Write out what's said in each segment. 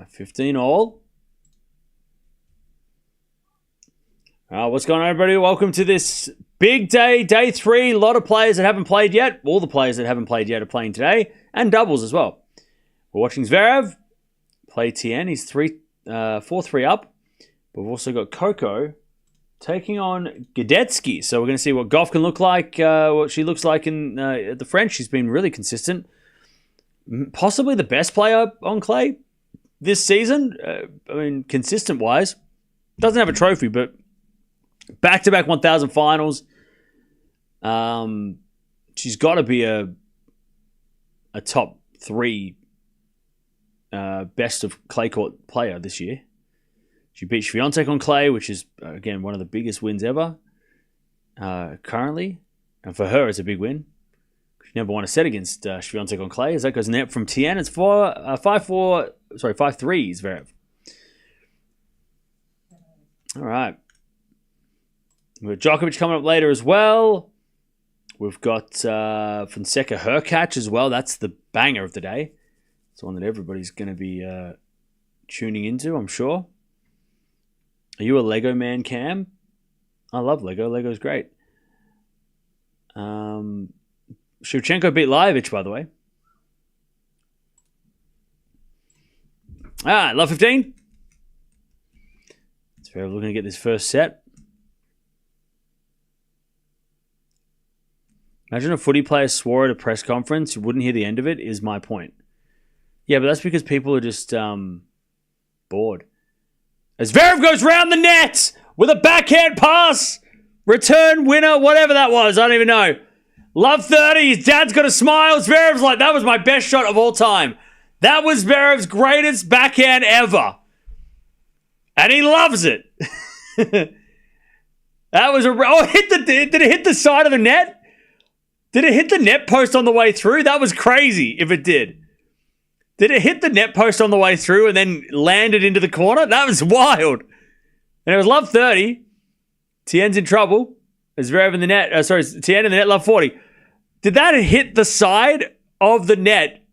15 all. What's going on, everybody? Welcome to this big day, day 3. A lot of players that haven't played yet. All the players that haven't played yet are playing today, and doubles as well. We're watching Zverev play Tien. He's 4-3 up. But we've also got Coco taking on Gadecki. So we're going to see what Gauff can look like, what she looks like in the French. She's been really consistent. Possibly the best player on clay this season. I mean, consistent-wise. Doesn't have a trophy, but back-to-back 1,000 finals. She's got to be a top 3 best of clay court player this year. She beat Swiatek on clay, which is, again, one of the biggest wins ever currently. And for her, it's a big win. She never won a set against Swiatek on clay. As that goes net from Tien, it's 5-3 Zverev. All right. We've got Djokovic coming up later as well. We've got Fonseca, her catch as well. That's the banger of the day. It's one that everybody's going to be tuning into, I'm sure. Are you a Lego man, Cam? I love Lego. Lego's great. Shevchenko beat Lajovic, by the way. Love 15. It's very looking to get this first set. Imagine a footy player swore at a press conference, you wouldn't hear the end of it, is my point. Yeah, but that's because people are just bored. As Zverev goes round the net with a backhand pass. Return winner, whatever that was. I don't even know. Love 30. His dad's got a smile. Zverev's like, that was my best shot of all time. That was Zverev's greatest backhand ever. And he loves it. That was did it hit the side of the net? Did it hit the net post on the way through? That was crazy if it did. Did it hit the net post on the way through and then landed into the corner? That was wild. And it was love 30. Tien's in trouble. Zverev in the net. Tien in the net, love 40. Did that hit the side of the net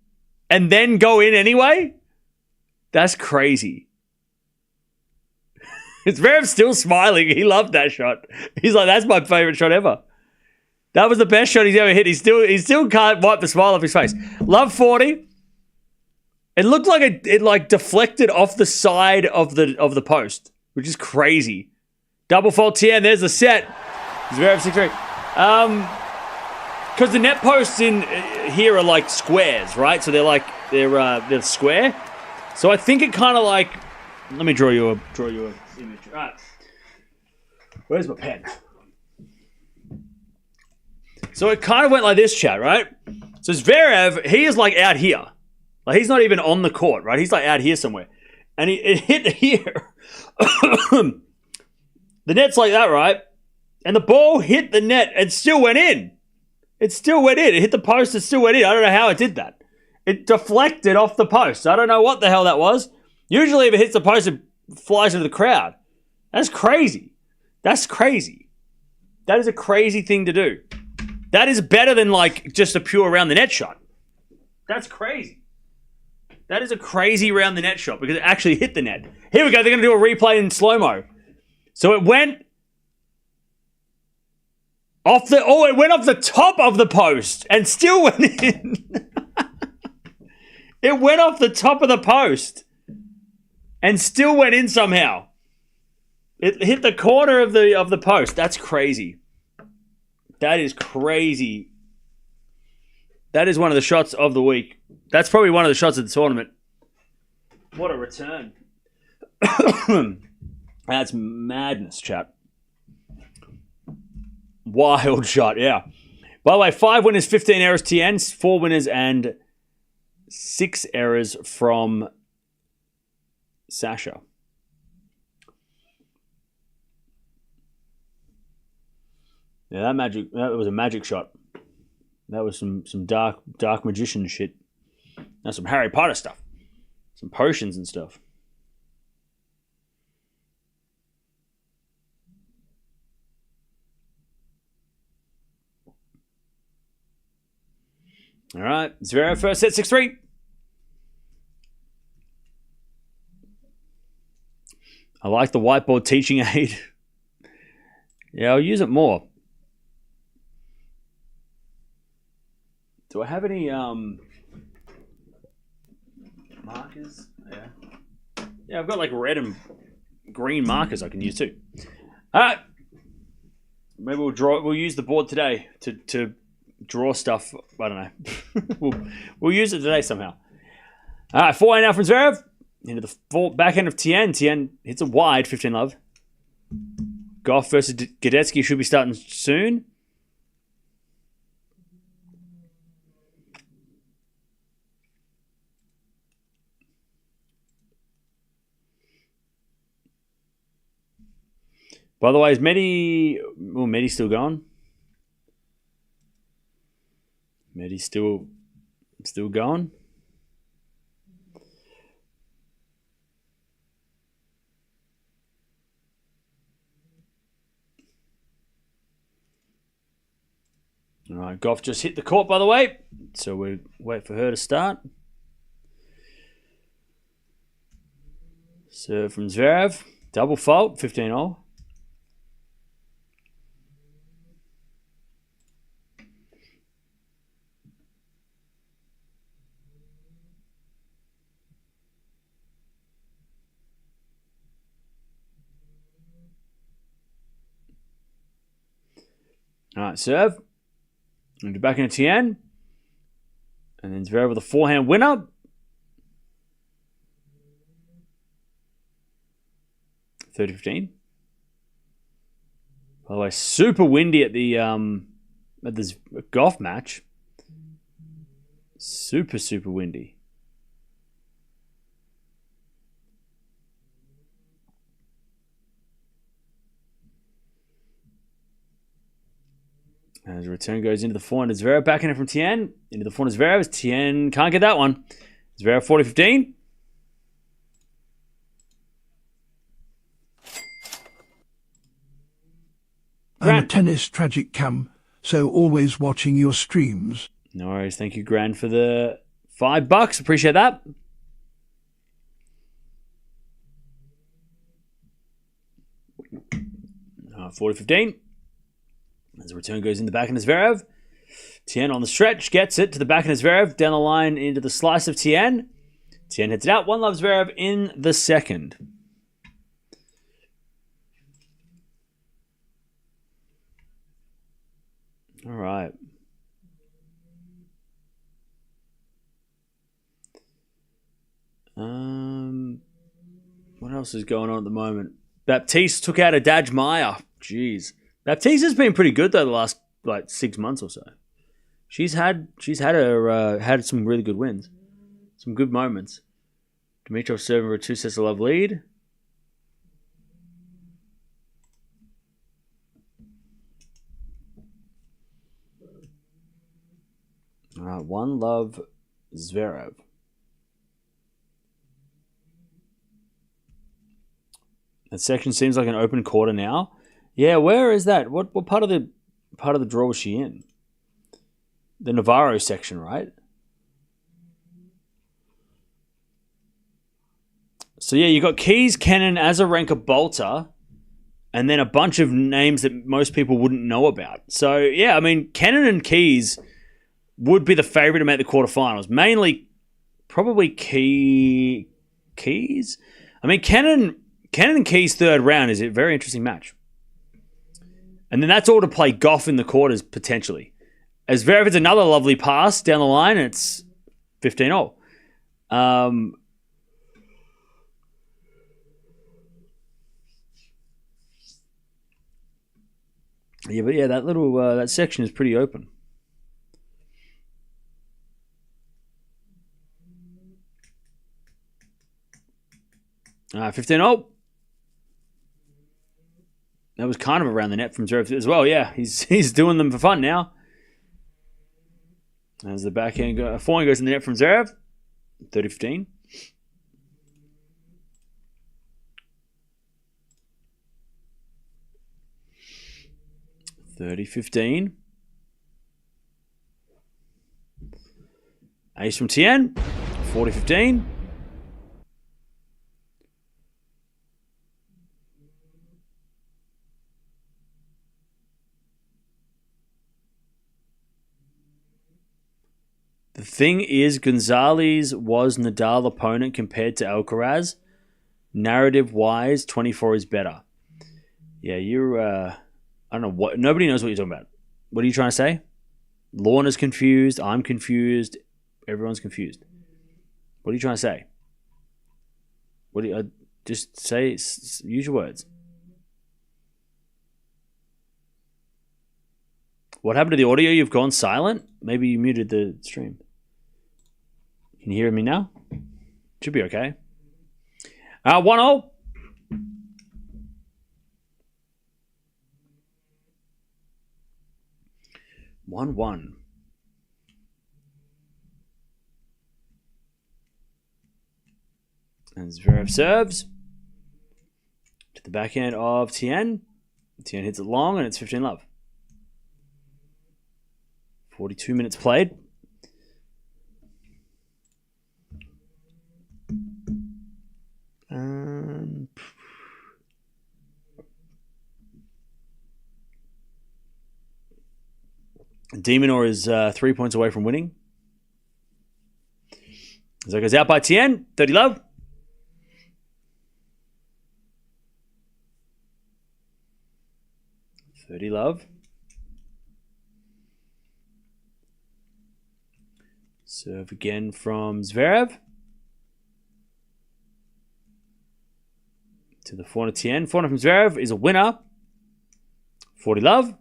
and then go in anyway? That's crazy. Zverev's still smiling. He loved that shot. He's like, that's my favorite shot ever. That was the best shot he's ever hit. He still can't wipe the smile off his face. Love 40. It looked like it deflected off the side of the post, which is crazy. Double fault Tien. There's the set. Zverev 6-3. Because the net posts in here are like squares, right? So they're square. So I think it kind of like. Let me draw you an image. All right. Where's my pen? So it kind of went like this, chat, right? So Zverev, he is like out here. Like he's not even on the court, right? He's like out here somewhere. And it hit here. The net's like that, right? And the ball hit the net and still went in. It still went in. It hit the post and still went in. I don't know how it did that. It deflected off the post. I don't know what the hell that was. Usually if it hits the post, it flies into the crowd. That's crazy. That's crazy. That is a crazy thing to do. That is better than like just a pure around the net shot. That's crazy. That is a crazy round the net shot because it actually hit the net. Here we go. They're going to do a replay in slow-mo. So it went off the top of the post and still went in. It went off the top of the post and still went in somehow. It hit the corner of the post. That's crazy. That is crazy. That is one of the shots of the week. That's probably one of the shots of the tournament. What a return. That's madness, chat. Wild shot, yeah. By the way, 5 winners, 15 errors, Tien, 4 winners, and 6 errors from Sasha. Yeah, that was a magic shot. That was some dark magician shit. That's some Harry Potter stuff. Some potions and stuff. All right. Zverev first set, 6-3. I like the whiteboard teaching aid. Yeah, I'll use it more. Do I have any markers? Yeah. Yeah, I've got like red and green markers I can use too. All right. Maybe we'll use the board today to draw stuff. I don't know. we'll use it today somehow. All right, 4-8 now from Zverev. Into the back end of Tien. Tien hits a wide, 15-love. Gauff versus Gadecki should be starting soon. By the way, is Medi... Oh, Medi's still going? Medi's still going? All right, Gauff just hit the court, by the way. So we wait for her to start. Serve from Zverev. Double fault, 15-all. All right, serve. And back into Tien. And then Zverev with a forehand winner. 30-15. By the way, super windy at this golf match. Super, super windy. As the return goes into the forehand, Zverev back in it from Tien. Into the forehand, Zverev. Tien can't get that one. Zverev 40-15. I'm a tennis tragic cam, so always watching your streams. No worries. Thank you, Gran, for the $5. Appreciate that. Uh, 40-15. As the return goes in the back of Zverev. Tien on the stretch, gets it to the back of Zverev. Down the line into the slice of Tien. Tien hits it out. 1-love Zverev in the second. All right. What else is going on at the moment? Baptiste took out a Daj Maya. Jeez. Baptiste has been pretty good though the last 6 months or so. She's had some really good wins, some good moments. Dimitrov serving for a 2-sets-to-love lead. All right, 1-love Zverev. That section seems like an open quarter now. Yeah, where is that? What part of the draw was she in? The Navarro section, right? So yeah, you got Keys, Kenin, Azarenka, Bolter, and then a bunch of names that most people wouldn't know about. So yeah, I mean, Kenin and Keys would be the favorite to make the quarterfinals. Mainly, probably Keys. I mean, Kenin and Keys third round is a very interesting match. And then that's all to play Gauff in the quarters, potentially. As Zverev is another lovely pass down the line, and it's 15-all. Yeah, but yeah, that little that section is pretty open. All right, 15-all. That was kind of around the net from Zverev as well. Yeah, he's doing them for fun now. As the backhand forehand goes in the net from Zverev, 30-15. Ace from Tien, 40-15. The thing is, Gonzalez was Nadal opponent compared to Alcaraz. Narrative-wise, 24 is better. Yeah, you're... I don't know what... Nobody knows what you're talking about. What are you trying to say? Lorna's confused. I'm confused. Everyone's confused. What are you trying to say? What do you... just say... Use your words. What happened to the audio? You've gone silent? Maybe you muted the stream. Can you hear me now? Should be okay. 1-0. One. And Zverev serves to the backhand of Tien. Tien hits it long, and it's 15-love. 42 minutes played. Demonor is 3 points away from winning. As that goes out by Tien. 30-love. Serve again from Zverev. To the forehand of Tien. Forehand from Zverev is a winner. 40-love.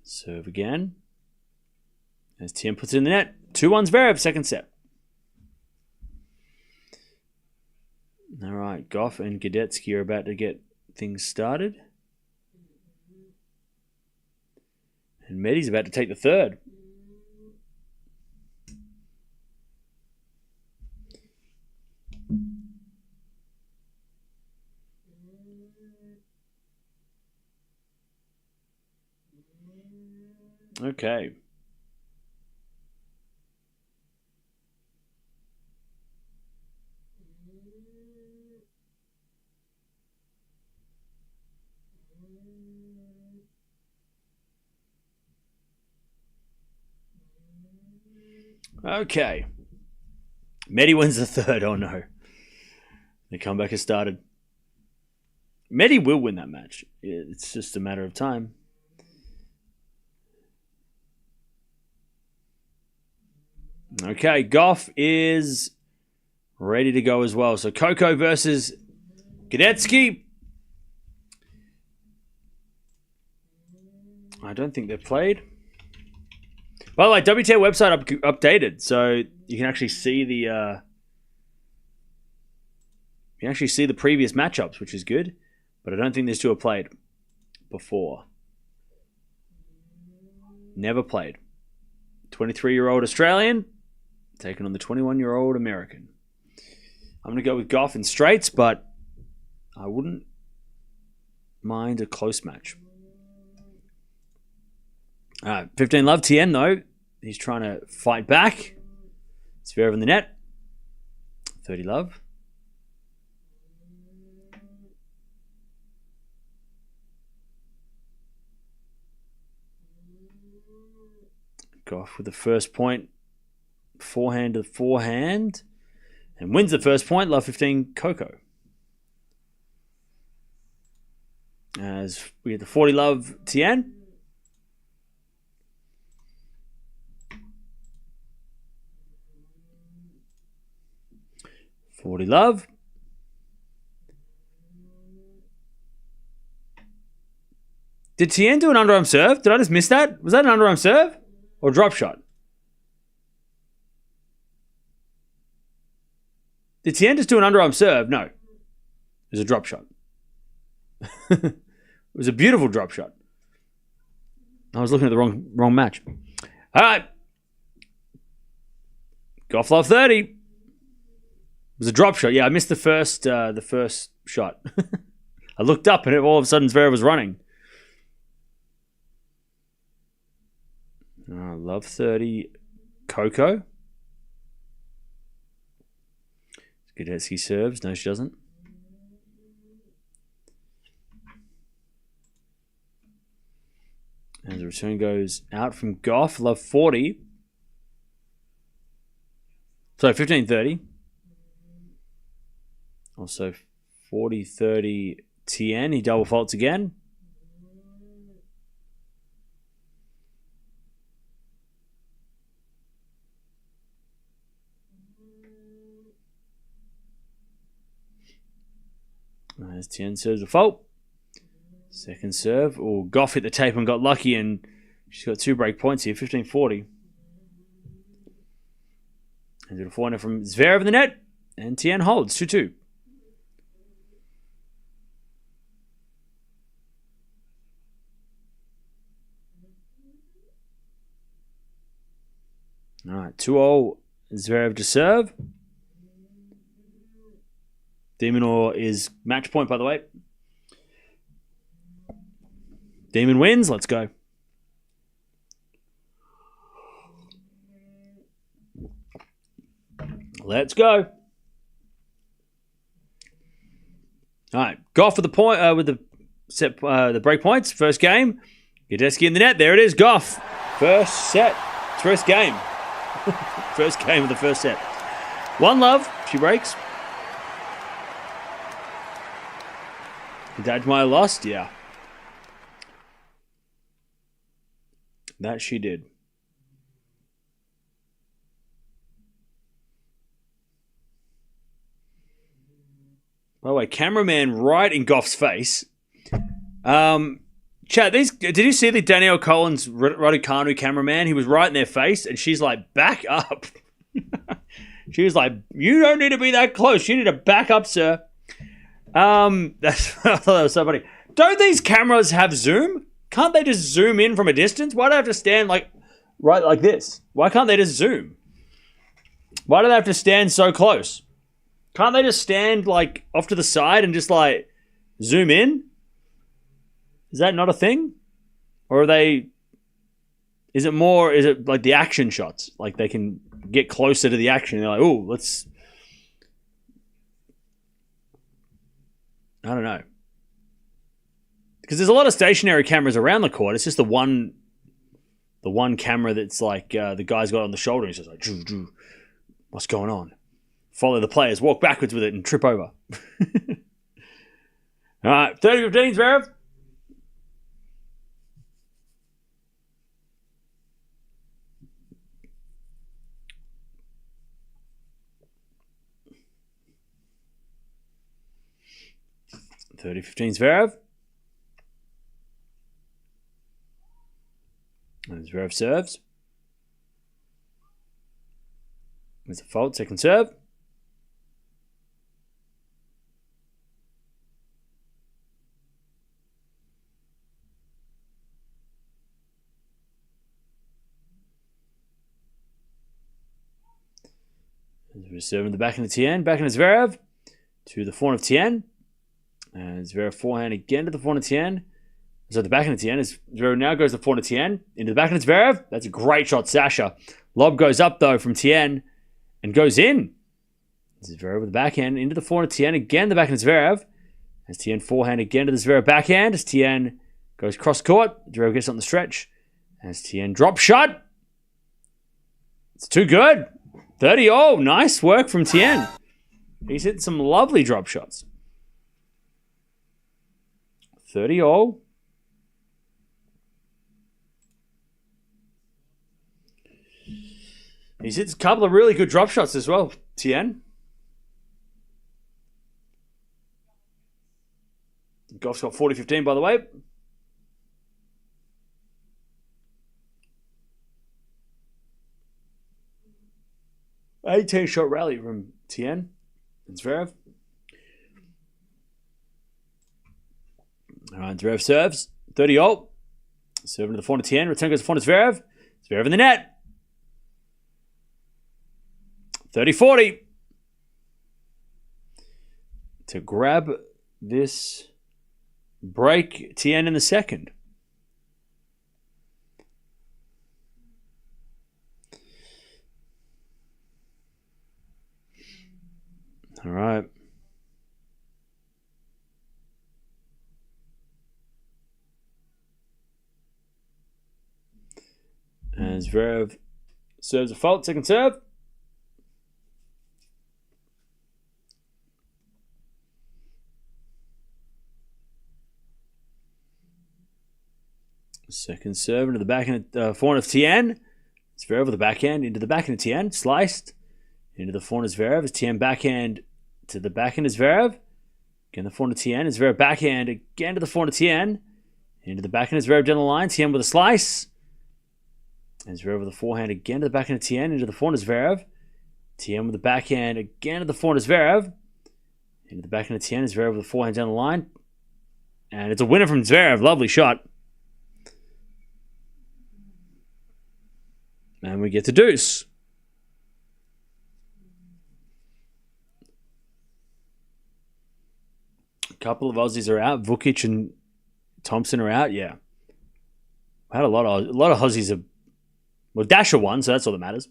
Serve again. As Tien puts it in the net. 2-1 Zverev, second set. All right, Gauff and Gadecki are about to get things started. And Medi's about to take the third. Okay. Okay. Medi wins the third. Oh no. The comeback has started. Medi will win that match. It's just a matter of time. Okay, Gauff is ready to go as well. So Coco versus Gadecki. I don't think they've played. By the way, WTA website updated, so you can actually see the previous matchups, which is good. But I don't think these two have played before. Never played. 23-year-old Australian taking on the 21-year-old American. I'm going to go with Gauff in straights, but I wouldn't mind a close match. All right, 15-love Tien, though. He's trying to fight back. Zverev in the net. 30-love. Gauff with the first point. Forehand to forehand. And wins the first point. Love 15, Coco. As we get the 40-love Tien. $40-love. Did Tien do an underarm serve? Did I just miss that? Was that an underarm serve or drop shot? Did Tien just do an underarm serve? No. It was a drop shot. It was a beautiful drop shot. I was looking at the wrong match. All right. Gauff love 30. It was a drop shot. Yeah, I missed the first shot. I looked up and all of a sudden Zverev was running. Love 30. Coco. Gadecki serves. No, she doesn't. And the return goes out from Gauff. Love 40. So 15-30. Also 40-30 Tien. He double faults again. As Tien serves a fault. Second serve. Oh, Gauff hit the tape and got lucky, and she's got 2 break points here. 15-40. And a forehand from Zverev in the net. And Tien holds 2-2. All right, 2-0. Zverev to serve. Demon is match point, by the way. Demon wins. Let's go. Let's go. All right, Gauff with the point with the set the break points. First game. Gadecki in the net. There it is. Gauff. First set. First game. First game of the first set. 1-love. She breaks. Dajmai lost? Yeah. That she did. By the way, cameraman right in Gauff's face. Chad, did you see the Danielle Collins Raducanu cameraman? He was right in their face, and she's like, back up. She was like, you don't need to be that close. You need to back up, sir. I thought that was so funny. Don't these cameras have zoom? Can't they just zoom in from a distance? Why do they have to stand right like this? Why can't they just zoom? Why do they have to stand so close? Can't they just stand like off to the side and just like zoom in? Is that not a thing? Or is it like the action shots? Like they can get closer to the action. They're like, oh, let's... I don't know. Because there's a lot of stationary cameras around the court. It's just the one camera that's like the guy's got on the shoulder. He's just like, what's going on? Follow the players, walk backwards with it, and trip over. All right, 30-15, Zverev. Zverev. And Zverev serves. There's a fault, second serve. Zverev serving the back into Tien, back into Zverev. To the forehand of Tien. And Zverev forehand again to the forehand of Tien. So the backhand of Tien is Zverev now goes to the forehand of Tien into the backhand of Zverev. That's a great shot, Sasha. Lob goes up though from Tien and goes in. Zverev with the backhand into the forehand of Tien again. The backhand of Zverev as Tien forehand again to the Zverev backhand as Tien goes cross court. Zverev gets on the stretch as Tien drop shot. It's too good. 30. Oh, nice work from Tien. He's hit some lovely drop shots. 30 all. He's hit a couple of really good drop shots as well, Tien. Gauff's got 40-15, by the way. A 10-shot rally from Tien and Zverev. All right, Zverev serves. 30 all. Serving to the forehand of Tien. Return goes to the forehand of Zverev. Zverev in the net. 30-40. To grab this break, Tien in the second. All right. And Zverev serves a fault. Second serve. Second serve into the backhand forehand of Tien. Zverev with the backhand into the backhand of Tien. Sliced into the forehand of Zverev. As Tien backhand to the backhand of Zverev. Again, the forehand of Tien. Zverev backhand again to the forehand of Tien. Into the backhand of Zverev down the line. Tien with a slice. And Zverev with the forehand again to the backhand of Tien. Into the forehand of Zverev. Tien with the backhand again to the forehand of Zverev. Into the backhand of Tien. Zverev with the forehand down the line. And it's a winner from Zverev. Lovely shot. And we get to deuce. A couple of Aussies are out. Vukic and Thompson are out. Yeah, we had a lot of Aussies. Well, Dasher won, so that's all that matters.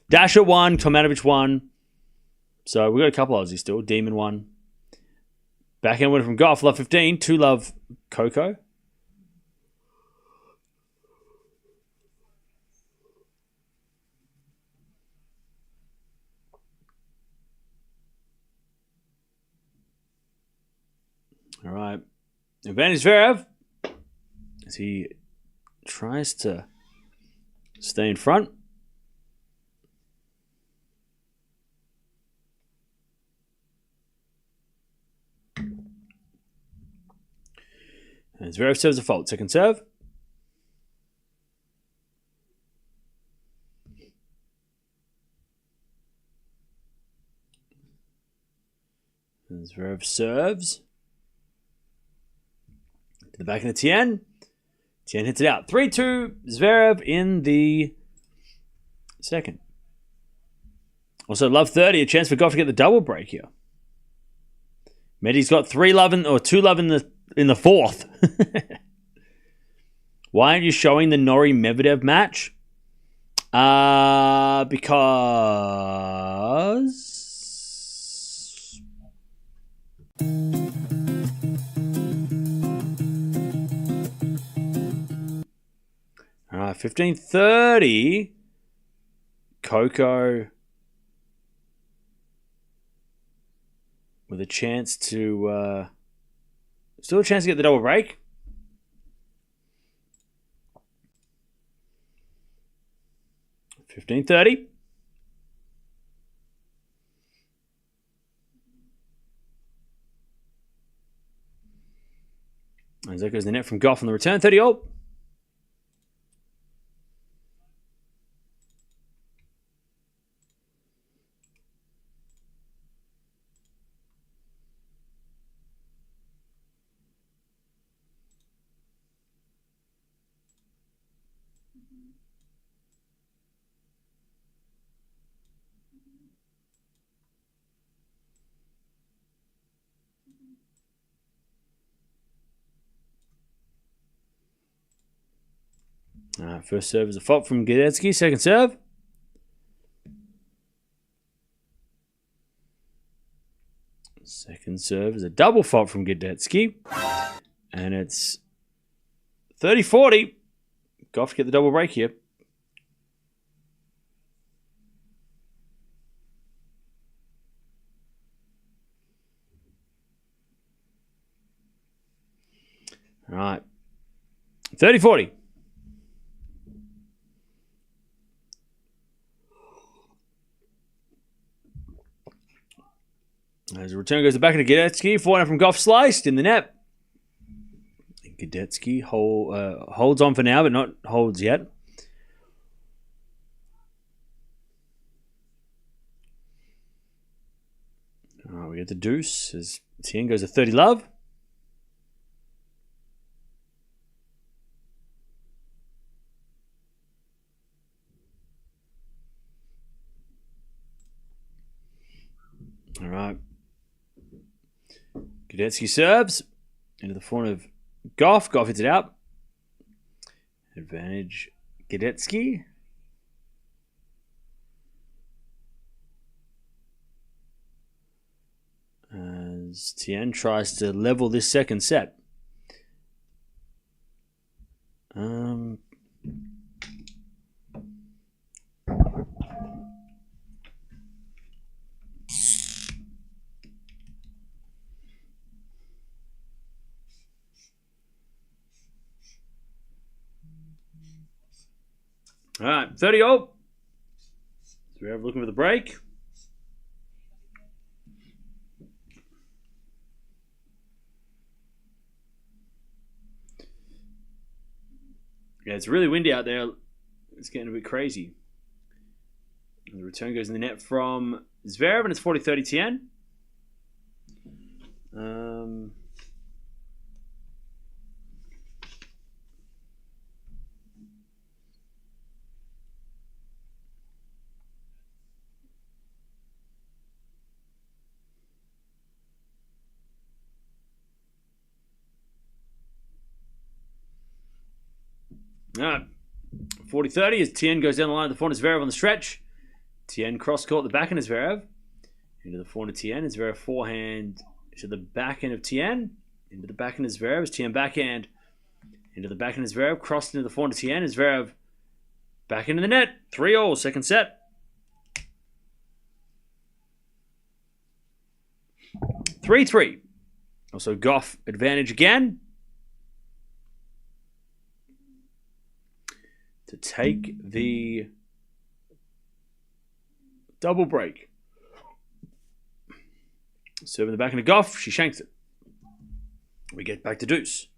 Dasher won. Tomanovic won. So we got a couple of Aussies still. Demon won. Backhand winner from Gauff. Love 15. 2 love Coco. All right. Advantage Zverev as he tries to stay in front. And Zverev serves a fault. Second serve. And Zverev serves. To the backhand of Tien. Tien hits it out. 3-2. Zverev in the second. Also, love 30. A chance for Gauff to get the double break here. Medi's got 2 love in the fourth. Why aren't you showing the Norrie Medvedev match? Because. All right, 15:30. Coco with a chance to still a chance to get the double break. $15.30. As that goes the net from Gauff on the return. 30-all. First serve is a fault from Gadecki. Second serve. Second serve is a double fault from Gadecki. And it's 30-40. Gauff to get the double break here. All right. 30-40. As the return goes back into Gadecki. Forehand from Gauff sliced in the net. Gadecki holds on for now, but not holds yet. All right, we get the deuce as Tien goes to 30 love. All right. Gadecki serves into the forehand of Gauff. Gauff hits it out. Advantage Gadecki. As Tien tries to level this second set. All right, 30-all. Zverev looking for the break. Yeah, it's really windy out there. It's getting a bit crazy. And the return goes in the net from Zverev, and it's 40-30 Tien. All right, 40-30 as Tien goes down the line at the forehand. Zverev on the stretch. Tien cross court, the backhand of Zverev. Into the forehand of Tien. Zverev forehand to the backhand of Tien. Into the backhand of Zverev. As Tien backhand. Into the backhand of Zverev. Crossed into the forehand of Tien. Zverev back into the net. 3-all, second set. Three. Also Gauff advantage again. To take the double break. Serving the backhand of Gauff. She shanks it. We get back to deuce.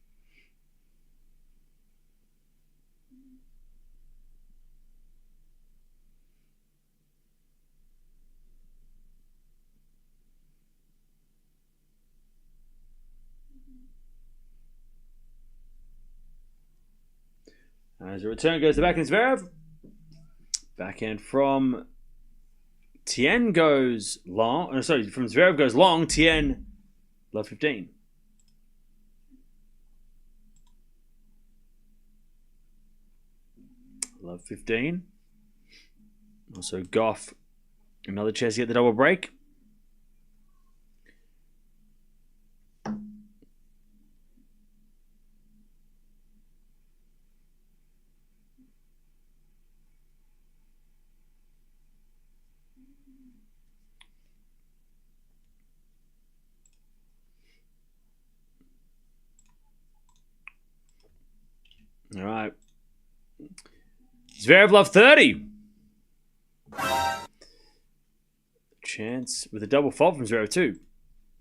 As a return goes the backhand Zverev. Backhand from Tien goes long. Oh, sorry, from Zverev goes long. Tien, love 15. Love 15. Also Gauff, another chance to get the double break. All right. Zverev love 30. Chance with a double fault from Zverev too.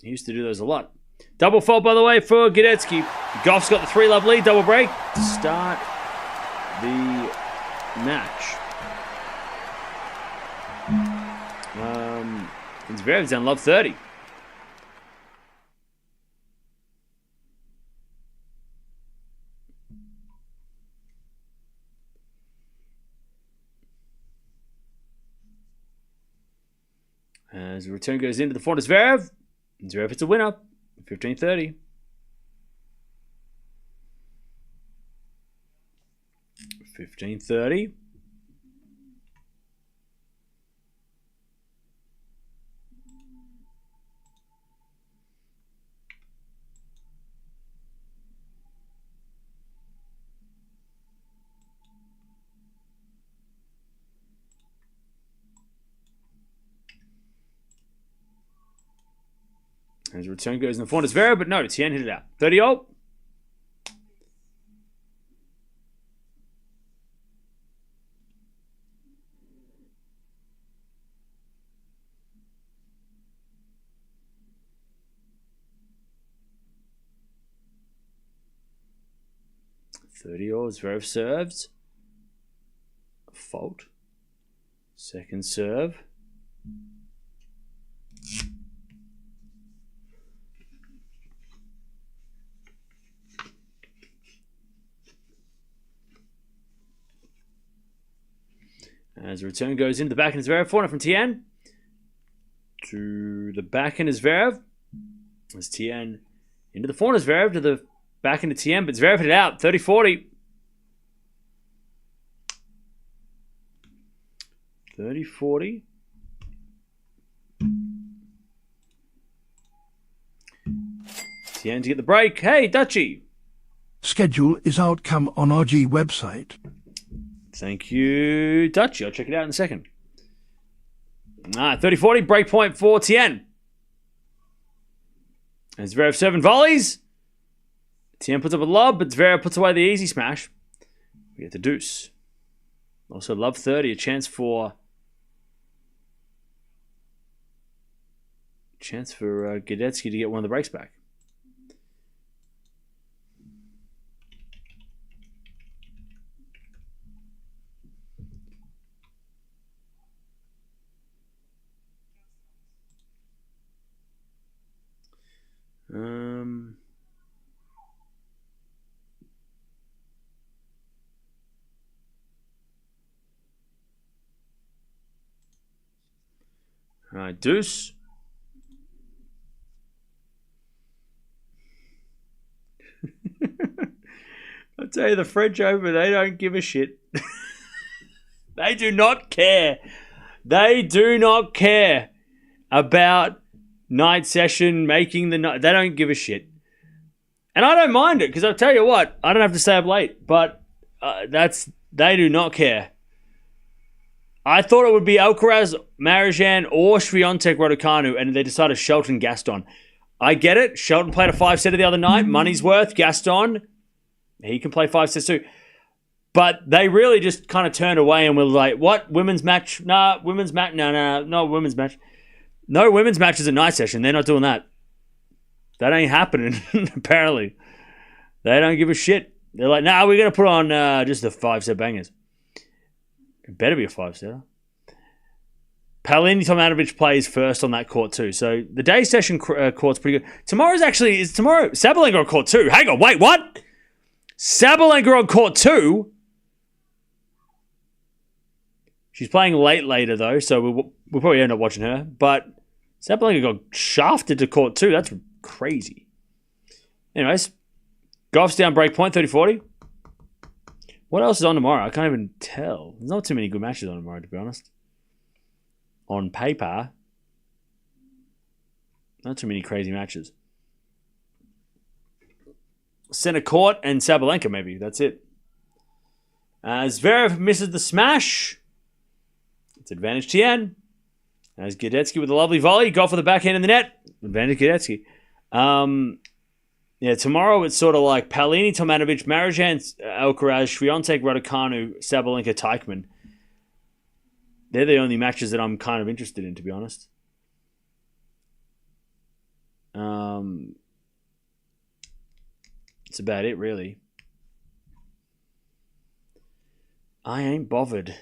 He used to do those a lot. Double fault, by the way, for Gadecki. Gauff's got the 3-love lead. Double break to start the match. And Zverev's down love 30. As the return goes into the forehand of Zverev. Zverev hits a winner. 15-30. His return goes in the forehand of Zverev, but no, Tien hit it out. 30-all. Zverev serves. Fault. Second serve. As the return goes into the backhand of Zverev, forehand from Tien to the backhand of Zverev. As Tien into the forehand of Zverev to the backhand of Tien, but Zverev hit it out. 30-40. 30-40. Tien to get the break. Hey, Dutchie. Schedule is outcome on RG website. Thank you, Dutchie. I'll check it out in a second. 30-40, breakpoint for Tien. And Zverev 7 volleys. Tien puts up a lob, but Zverev puts away the easy smash. We get the deuce. Also, love 30, a chance for Gadecki to get one of the breaks back. All right, deuce. I'll tell you, the French Open, they don't give a shit. They do not care. They do not care about night session, making the night. They don't give a shit. And I don't mind it, because I'll tell you what, I don't have to stay up late, but they do not care. I thought it would be Alcaraz, Marijan, or Swiatek Raducanu, and they decided Shelton Gaston. I get it. Shelton played a 5-setter the other night. Money's worth. Gaston, he can play 5 sets too. But they really just kind of turned away and were like, what? Women's match? Nah, women's match? No women's match. No women's matches at night session. They're not doing that. That ain't happening, apparently. They don't give a shit. They're like, nah, we're going to put on just the 5-set bangers. It better be a 5-setter. Tomanovic plays first on that court too. So the day session court's pretty good. Is tomorrow Sabalenka on court 2. Hang on, wait, what? Sabalenka on court 2? She's playing later though, so we'll probably end up watching her. But Sabalenka got shafted to court 2. That's crazy. Anyways, Gauff's down break point, 30-40. What else is on tomorrow? I can't even tell. There's not too many good matches on tomorrow, to be honest. On paper, not too many crazy matches. Center court and Sabalenka, maybe. That's it. Zverev misses the smash. It's advantage Tien. As Gadecki with a lovely volley. Gauff with the backhand in the net. Advantage Gadecki. Yeah, tomorrow it's sort of like Palini, Tomanovic, Marijan, Alcaraz, Swiatek, Raducanu, Sabalenka, Teichmann. They're the only matches that I'm kind of interested in, to be honest. That's about it, really. I ain't bothered.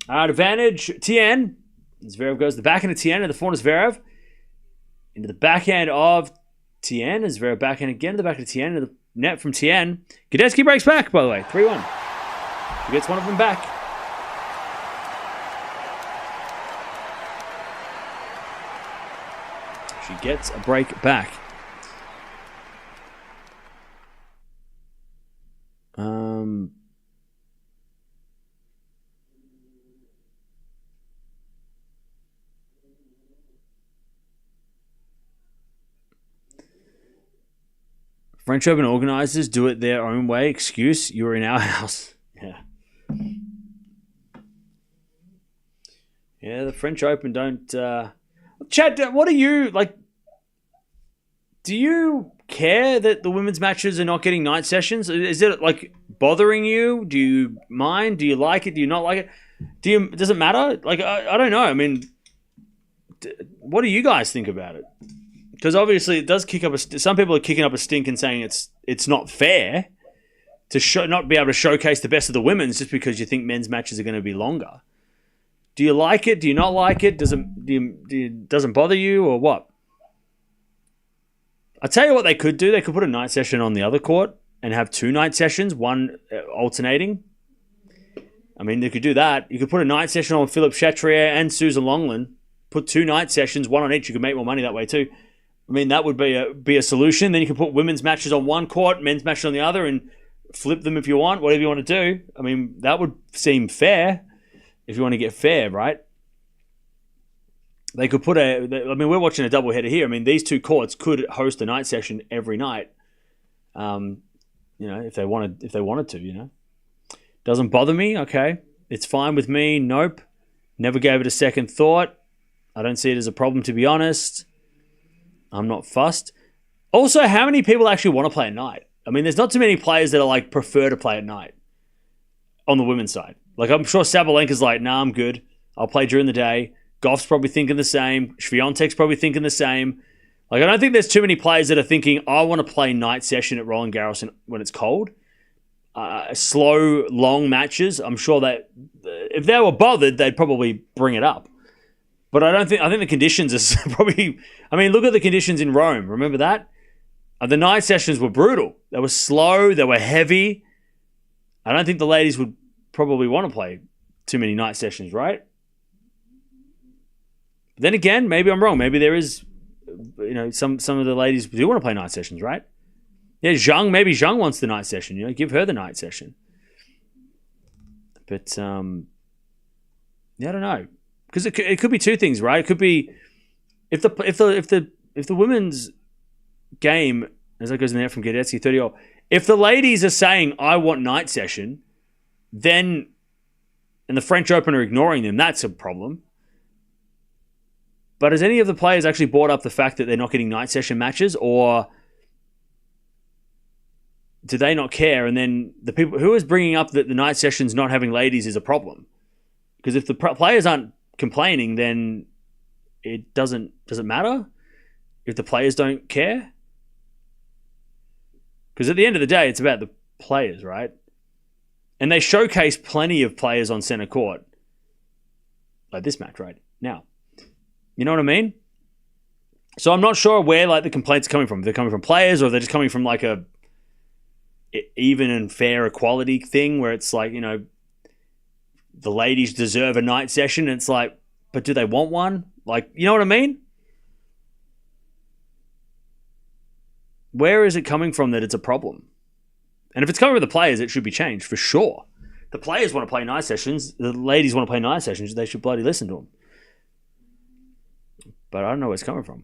All right, advantage Tien. Zverev goes to the backhand of Tien and the forehand of Zverev. Into the backhand of Tien. Zverev backhand again to the back of Tien. Into the net from Tien. Gadecki breaks back, by the way. 3-1. He gets one of them back. She gets a break back. French Open organizers do it their own way. Excuse, you were in our house. Yeah. Yeah, the French Open don't... Chad, what are you... like? Do you care that the women's matches are not getting night sessions? Is it, like, bothering you? Do you mind? Do you like it? Do you not like it? Does it matter? Like, I don't know. I mean, what do you guys think about it? Because obviously it does kick up some people are kicking up a stink and saying it's not fair to not be able to showcase the best of the women's just because you think men's matches are going to be longer. Do you like it? Do you not like it? Doesn't bother you or what? I'll tell you what they could do. They could put a night session on the other court and have 2 night sessions, one alternating. I mean, they could do that. You could put a night session on Philippe Chatrier and Susan Longland. Put 2 night sessions, one on each. You could make more money that way too. I mean, that would be a solution. Then you can put women's matches on one court, men's matches on the other, and flip them if you want, whatever you want to do. I mean, that would seem fair if you want to get fair, right? they could put we're watching a doubleheader here. I mean, these two courts could host a night session every night. If they wanted to, Doesn't bother me. Okay. It's fine with me. Nope. Never gave it a second thought. I don't see it as a problem, to be honest. I'm not fussed. Also, how many people actually want to play at night? I mean, there's not too many players that are prefer to play at night on the women's side. I'm sure Sabalenka's nah, I'm good. I'll play during the day. Gauff's probably thinking the same. Swiatek's probably thinking the same. I don't think there's too many players that are thinking, I want to play night session at Roland Garros when it's cold. Slow, long matches. I'm sure that if they were bothered, they'd probably bring it up. But I think the conditions are probably... I mean, look at the conditions in Rome. Remember that? The night sessions were brutal. They were slow. They were heavy. I don't think the ladies would probably want to play too many night sessions, right? But then again, maybe I'm wrong. Maybe there is, some of the ladies do want to play night sessions, right? Yeah, maybe Zhang wants the night session. Give her the night session. But I don't know, because it could be two things, right? It could be if the women's game, as that goes in there from Gadecki 30, if the ladies are saying I want night session, then and the French Open are ignoring them, that's a problem. But has any of the players actually brought up the fact that they're not getting night session matches, or do they not care? And then the people who is bringing up that the night sessions not having ladies is a problem, because if the players aren't complaining, then it doesn't matter if the players don't care. Because at the end of the day, it's about the players, right? And they showcase plenty of players on center court, like this match right now. You know what I mean? So I'm not sure where the complaints are coming from. If they're coming from players, or they're just coming from a even and fair equality thing where it's the ladies deserve a night session. And it's but do they want one? You know what I mean? Where is it coming from that it's a problem? And if it's coming from the players, it should be changed for sure. The players want to play night sessions. The ladies want to play night sessions. They should bloody listen to them. But I don't know where it's coming from.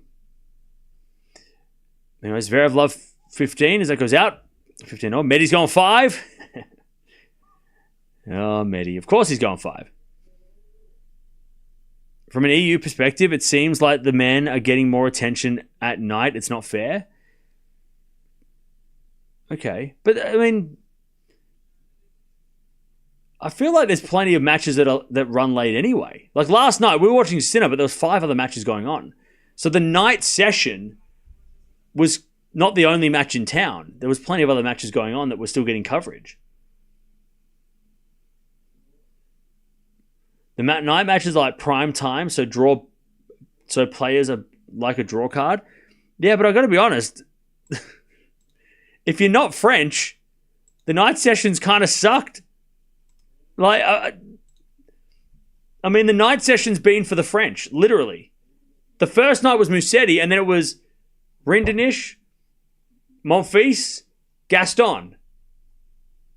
Anyways, Zverev love 15 as that goes out. 15. Oh, Medi's going 5. Oh, Medi. Of course he's going 5. From an EU perspective, it seems like the men are getting more attention at night. It's not fair. Okay. But, I mean, I feel like there's plenty of matches that run late anyway. Last night, we were watching Sinner, but there was 5 other matches going on. So the night session was not the only match in town. There was plenty of other matches going on that were still getting coverage. The night matches are prime time, so players are like a draw card. Yeah, but I've got to be honest. If you're not French, the night sessions kind of sucked. The night session's been for the French, literally. The first night was Musetti, and then it was Rinderknech, Monfils, Gaston.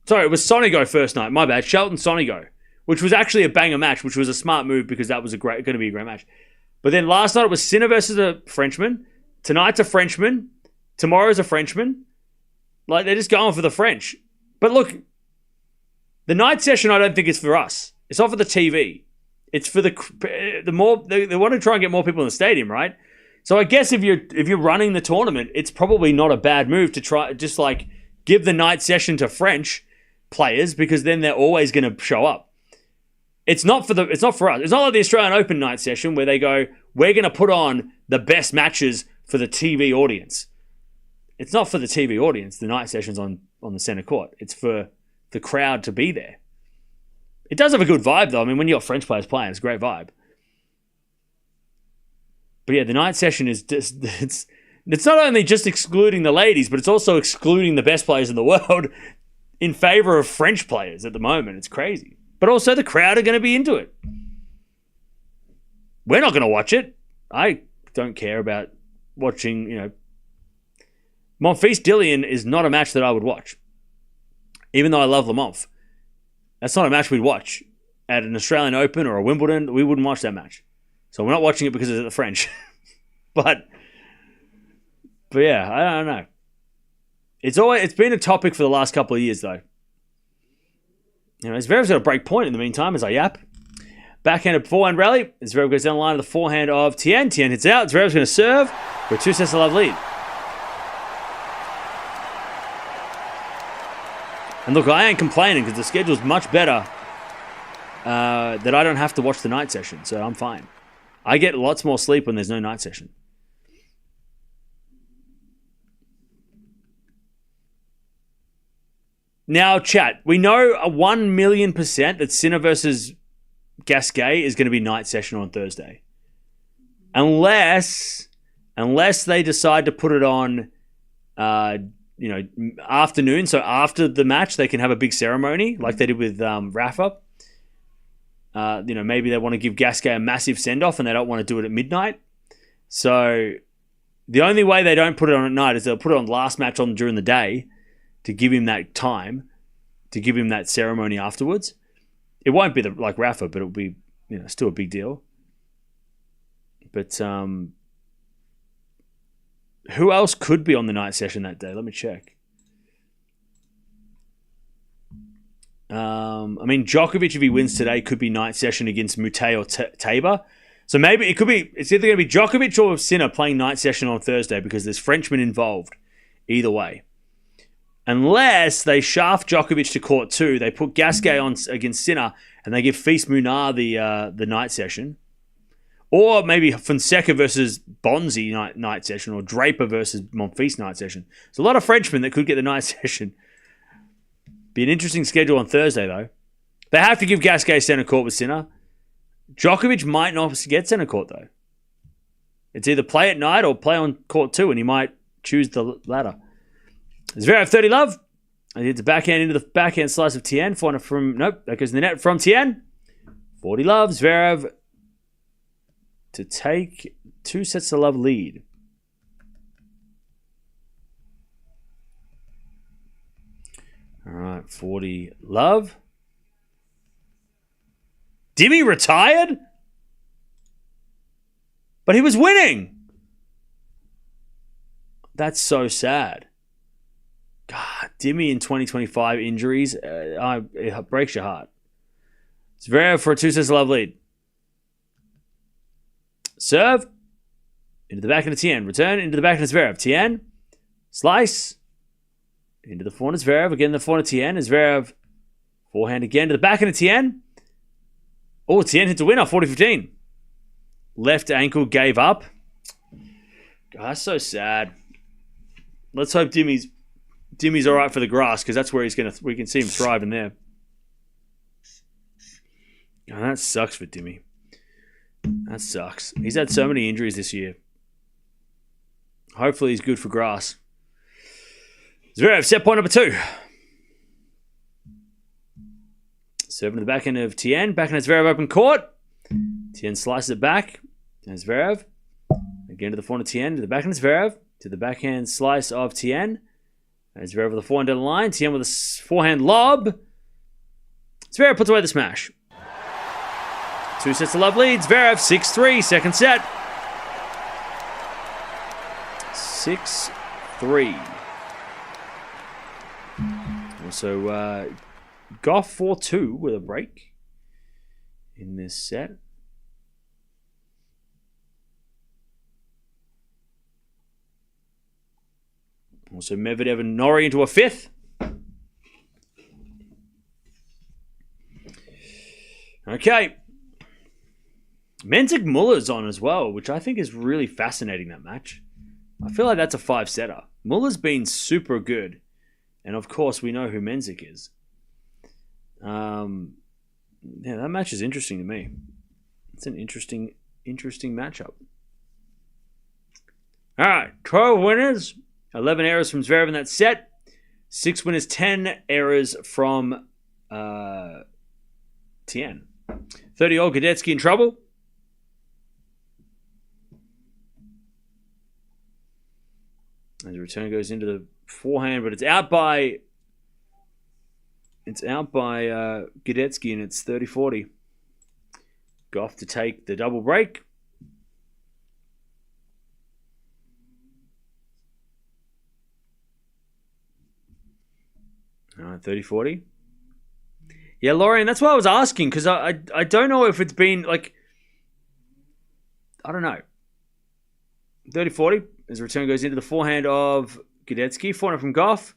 Sorry, it was Sonigo first night. My bad. Shelton Sonigo, which was actually a banger match, which was a smart move because that was going to be a great match. But then last night it was Sinner versus a Frenchman. Tonight's a Frenchman. Tomorrow's a Frenchman. They're just going for the French. But look, the night session I don't think is for us. It's not for the TV. It's for they want to try and get more people in the stadium, right? So I guess if you're running the tournament, it's probably not a bad move to try just give the night session to French players, because then they're always going to show up. It's not for us. It's not like the Australian Open night session where they go, we're going to put on the best matches for the TV audience. It's not for the TV audience. The night session's on the center court. It's for the crowd to be there. It does have a good vibe, though. I mean, when you got French players playing, it's a great vibe. But yeah, the night session is just, it's not only just excluding the ladies, but it's also excluding the best players in the world in favor of French players at the moment. It's crazy. But also the crowd are going to be into it. We're not going to watch it. I don't care about watching, Monfils-Dillian is not a match that I would watch. Even though I love Le Monf. That's not a match we'd watch. At an Australian Open or a Wimbledon, we wouldn't watch that match. So we're not watching it because of the French. but yeah, I don't know. It's been a topic for the last couple of years, though. Zverev's got a break point in the meantime as I yap. Backhanded forehand rally. Zverev goes down the line of the forehand of Tien. Tien hits out. Zverev's going to serve for a 2-set-to-love lead. And look, I ain't complaining because the schedule's much better that I don't have to watch the night session, so I'm fine. I get lots more sleep when there's no night session. Now, chat, we know a 1,000,000% that Sinner versus Gasquet is going to be night session on Thursday. Unless they decide to put it on afternoon, so after the match they can have a big ceremony like they did with Rafa. Maybe they want to give Gasquet a massive send-off and they don't want to do it at midnight. So the only way they don't put it on at night is they'll put it on last match on during the day to give him that time, to give him that ceremony afterwards. It won't be like Rafa, but it'll be still a big deal. But who else could be on the night session that day? Let me check. Djokovic, if he wins today, could be night session against Mute or Tabor. So maybe it's either going to be Djokovic or Sinner playing night session on Thursday because there's Frenchmen involved. Either way. Unless they shaft Djokovic to court 2, they put Gasquet on against Sinner, and they give Fils Munar the night session. Or maybe Fonseca versus Bonzi night session, or Draper versus Monfils night session. There's a lot of Frenchmen that could get the night session. Be an interesting schedule on Thursday, though. They have to give Gasquet center court with Sinner. Djokovic might not get center court, though. It's either play at night or play on court 2, and he might choose the latter. Zverev 30 love. And hits a backhand into the backhand slice of Tien. That goes in the net from Tien. 40 love. Zverev to take 2-sets-to-love lead. All right, 40 love. Dimi retired? But he was winning. That's so sad. God, Dimi in 2025 injuries, it breaks your heart. Zverev for a 2-sets-to-love lead. Serve. Into the back of the Tien. Return into the back of the Zverev. Tien. Slice. Into the forehand of Zverev. Again, the forehand of Tien. Zverev. Forehand again to the back of the Tien. Oh, Tien hits a winner. 40-15. Left ankle gave up. God, that's so sad. Let's hope Dimi's all right for the grass because that's where we can see him thriving there. God, that sucks for Dimi. That sucks. He's had so many injuries this year. Hopefully he's good for grass. Zverev, set point number 2. Serving to the backhand of Tien. Backhand of Zverev open court. Tien slices it back. And Zverev. Again to the forehand of Tien. To the backhand of Zverev. To the backhand slice of Tien. And Zverev with a forehand down the line. Tien with a forehand lob. Zverev puts away the smash. 2-sets-to-love lead. Zverev 6-3. Second set. 6-3. Also, Gauff 4-2 with a break in this set. Also, Medvedev and Norrie into a 5th. Okay. Mensik Muller's on as well, which I think is really fascinating, that match. I feel like that's a 5-setter. Muller's been super good. And of course, we know who Mensik is. Yeah, that match is interesting to me. It's an interesting matchup. All right, 12 winners, 11 errors from Zverev in that set. 6 winners, 10 errors from Tien. 30-year-old Gadecki in trouble. As the return goes into the forehand, but it's out by Gadecki, and it's 30-40. Gauff to take the double break. All right, 30-40. Yeah, Lauren, that's why I was asking, because I don't know if it's been, like, I don't know. 30-40 as the return goes into the forehand of Gadecki. Forehand from Gauff.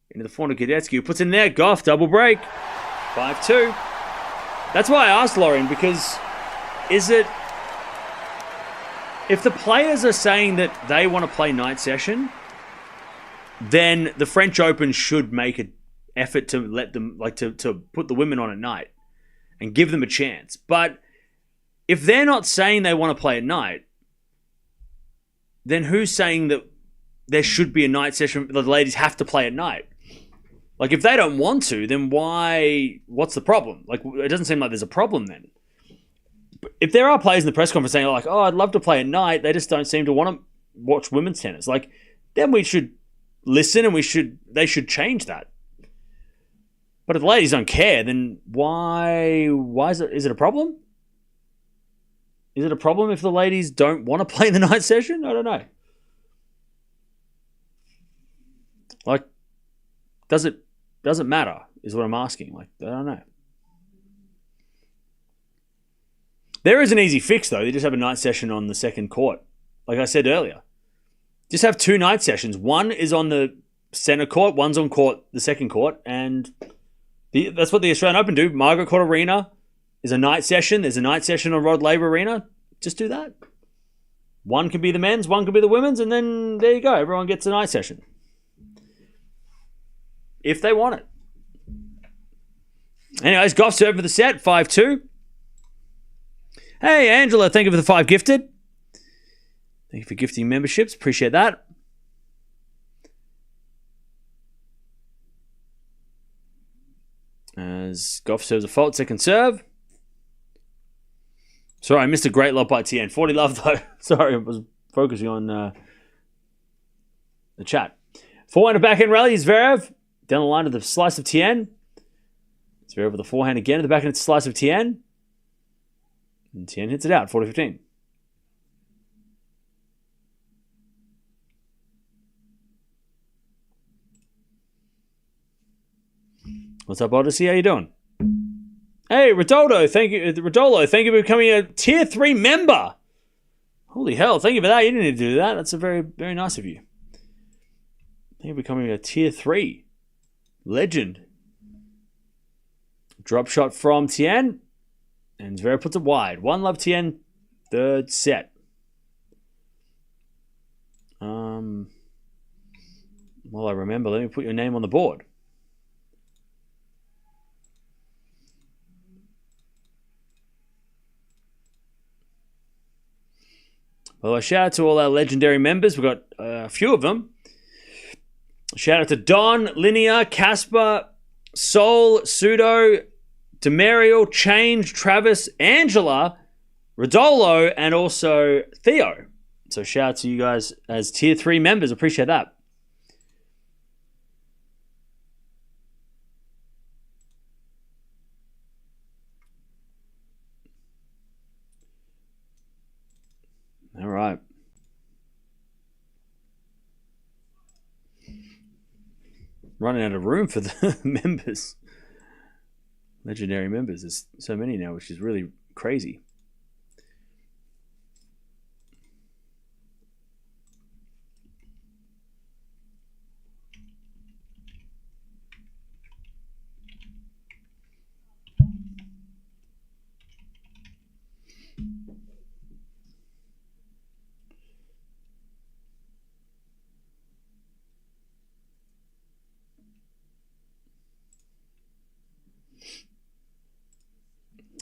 Into the forehand of Gadecki, who puts in there. Gauff, double break. 5-2. That's why I asked Lauren, because is it... If the players are saying that they want to play night session, then the French Open should make an effort to let them, like, to put the women on at night and give them a chance. But if they're not saying they want to play at night, then who's saying that there should be a night session, the ladies have to play at night? Like, if they don't want to, then what's the problem? Like, it doesn't seem like there's a problem then. But if there are players in the press conference saying, like, oh, I'd love to play at night, they just don't seem to want to watch women's tennis. Like, then we should listen and they should change that. But if the ladies don't care, then why is it a problem? Is it a problem if the ladies don't want to play the night session? I don't know. Like, does it matter, is what I'm asking. Like, I don't know. There is an easy fix, though. You just have a night session on the second court. Like I said earlier. Just have 2 night sessions. One is on the center court, one's on the second court, and that's what the Australian Open do. Margaret Court Arena is a night session. There's a night session on Rod Laver Arena. Just do that. One could be the men's, one could be the women's, and then there you go. Everyone gets a night session. If they want it. Anyways, Gauff served for the set, 5-2. Hey, Angela, thank you for the 5 gifted. Thank you for gifting memberships. Appreciate that. As Gauff serves a fault, second serve. Sorry, I missed a great love by Tien. 40 love, though. Sorry, I was focusing on the chat. Forehand and backhand rally, Zverev. Down the line to the slice of Tien. Zverev with the forehand again at the backhand slice of Tien. And Tien hits it out, 40-15. What's up, Odyssey? How you doing? Hey, Rodolfo, thank you for becoming a Tier 3 member. Holy hell, thank you for that. You didn't need to do that. That's a very, very nice of you. Thank you for becoming a Tier 3 legend. Drop shot from Tien. And Zverev puts it wide. 1 love Tien, third set. Well, I remember. Let me put your name on the board. Well, a shout out to all our legendary members. We've got a few of them. Shout out to Don, Linear, Casper, Sol, Pseudo, Demariel, Change, Travis, Angela, Rodolo, and also Theo. So shout out to you guys as Tier 3 members. Appreciate that. All right. Running out of room for the members. Legendary members. There's so many now, which is really crazy.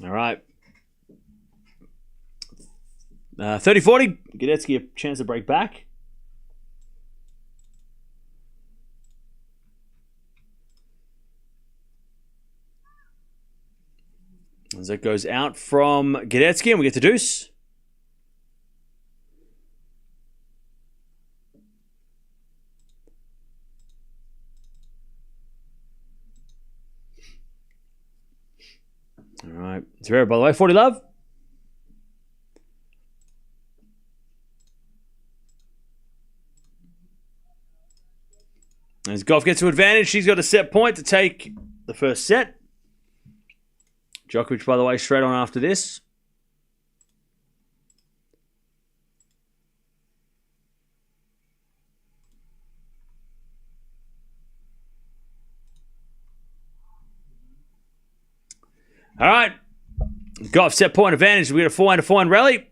All right. 30-40. Gadecki a chance to break back. As that goes out from Gadecki, and we get to deuce. All right. Zverev, by the way, 40 love. As Gauff gets to advantage, she's got a set point to take the first set. Djokovic, by the way, straight on after this. All right. Gauff set point advantage. We got a forehand rally.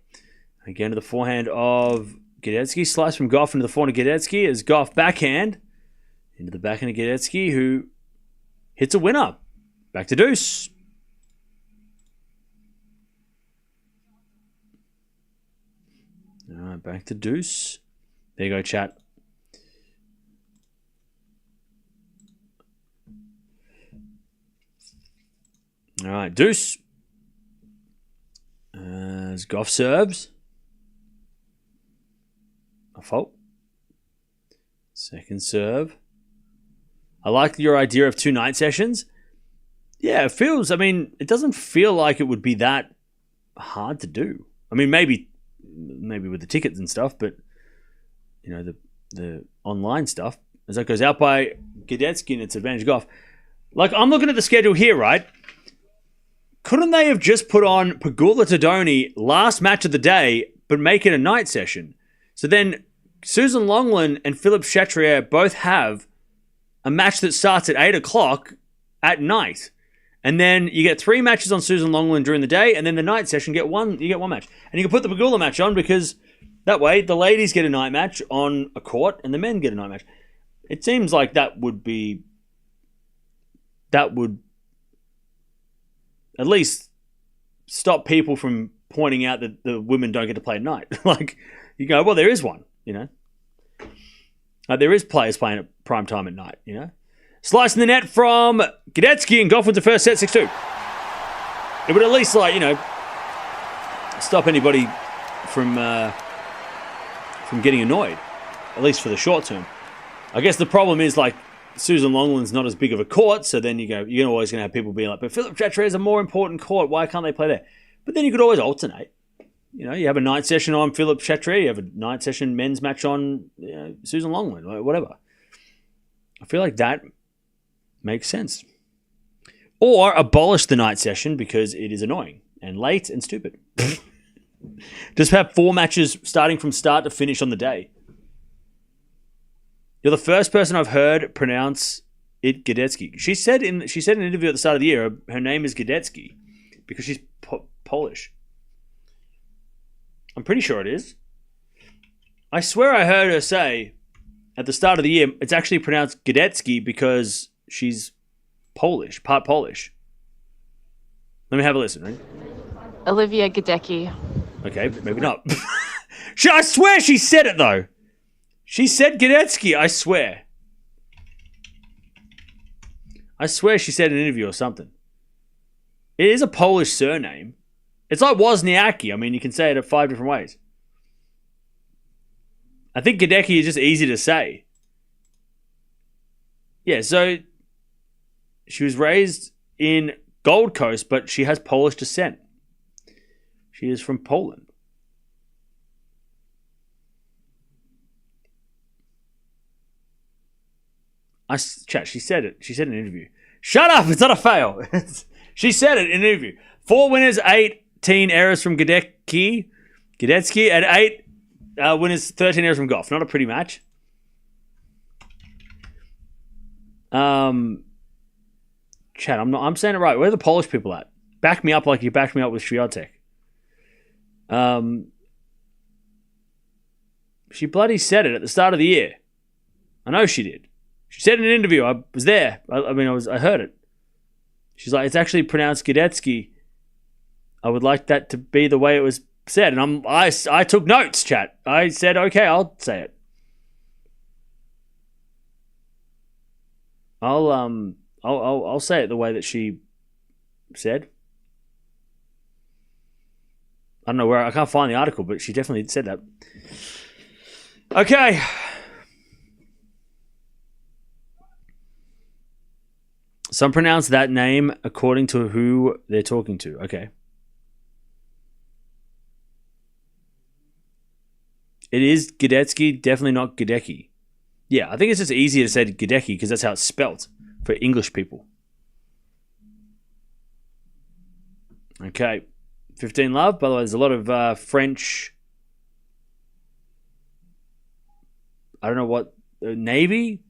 Again to the forehand of Gadecki. Slice from Gauff into the forehand of Gadecki as Gauff backhand into the backhand of Gadecki, who hits a winner. Back to deuce. All right, back to deuce. There you go, chat. All right, deuce. As Gauff serves. A fault. Second serve. I like your idea of 2 night sessions. Yeah, it feels, it doesn't feel like it would be that hard to do. Maybe with the tickets and stuff, but, the online stuff. As that goes out by Gadecki and it's advantage Gauff. Like, I'm looking at the schedule here, right? Couldn't they have just put on Pegula Todoni last match of the day, but make it a night session? So then Susan Longland and Philippe Chatrier both have a match that starts at 8 o'clock at night. And then you get 3 matches on Susan Longland during the day, and then the night session you get one match. And you can put the Pegula match on because that way the ladies get a night match on a court and the men get a night match. It seems like that would at least stop people from pointing out that the women don't get to play at night. Like, you go, well, there is one, there is players playing at prime time at night, Slicing the net from Gadecki, and Gauff wins the first set, 6-2. It would at least, stop anybody from getting annoyed, at least for the short term. I guess the problem is, Susan Longland's not as big of a court, so then you're always going to have people being like, but Philippe Chatrier is a more important court, why can't they play there? But then you could always alternate. You have a night session on Philippe Chatrier, you have a night session men's match on Susan Longland, or whatever. I feel like that makes sense. Or abolish the night session because it is annoying and late and stupid. Just have 4 matches starting from start to finish on the day. You're the first person I've heard pronounce it Gadecki. She said in an interview at the start of the year, her name is Gadecki because she's Polish. I'm pretty sure it is. I swear I heard her say at the start of the year, it's actually pronounced Gadecki because she's Polish, part Polish. Let me have a listen, right? Olivia Gadecki. Okay, maybe not. I swear she said it, though. She said Gadecki, I swear. I swear she said in an interview or something. It is a Polish surname. It's like Wozniacki. You can say it 5 different ways. I think Gadecki is just easy to say. Yeah, so she was raised in Gold Coast, but she has Polish descent. She is from Poland. She said it. She said in an interview. Shut up! It's not a fail. She said it in an interview. 4 winners, 18 errors from Gadecki, and 8 winners, 13 errors from Gauff. Not a pretty match. Chat, I'm saying it right. Where are the Polish people at? Back me up like you backed me up with Swiatek. She bloody said it at the start of the year. I know she did. She said in an interview. I was there. I heard it. She's like, it's actually pronounced Gadecki. I would like that to be the way it was said. And I took notes, chat. I said, okay, I'll say it. I'll say it the way that she said. I don't know where, I can't find the article, but she definitely said that. Okay. Some pronounce that name according to who they're talking to. Okay. It is Gadecki, definitely not Gadecki. Yeah, I think it's just easier to say Gadecki because that's how it's spelt for English people. Okay. 15 love. By the way, there's a lot of French. I don't know what Navy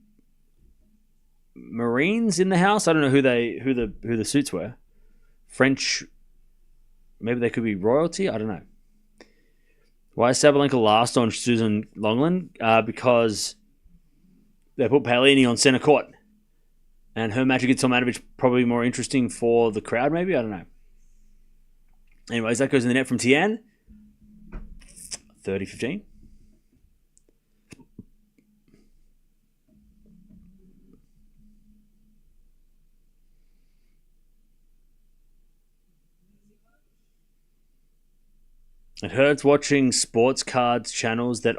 Marines in the house. I don't know who the suits were. French. Maybe they could be royalty. I don't know. Why is Sabalenka last on Susan Longland? Because they put Paolini on center court, and her match against Tomanovic probably more interesting for the crowd. Maybe, I don't know. Anyways, that goes in the net from Tien. 30-15. It hurts watching sports cards channels that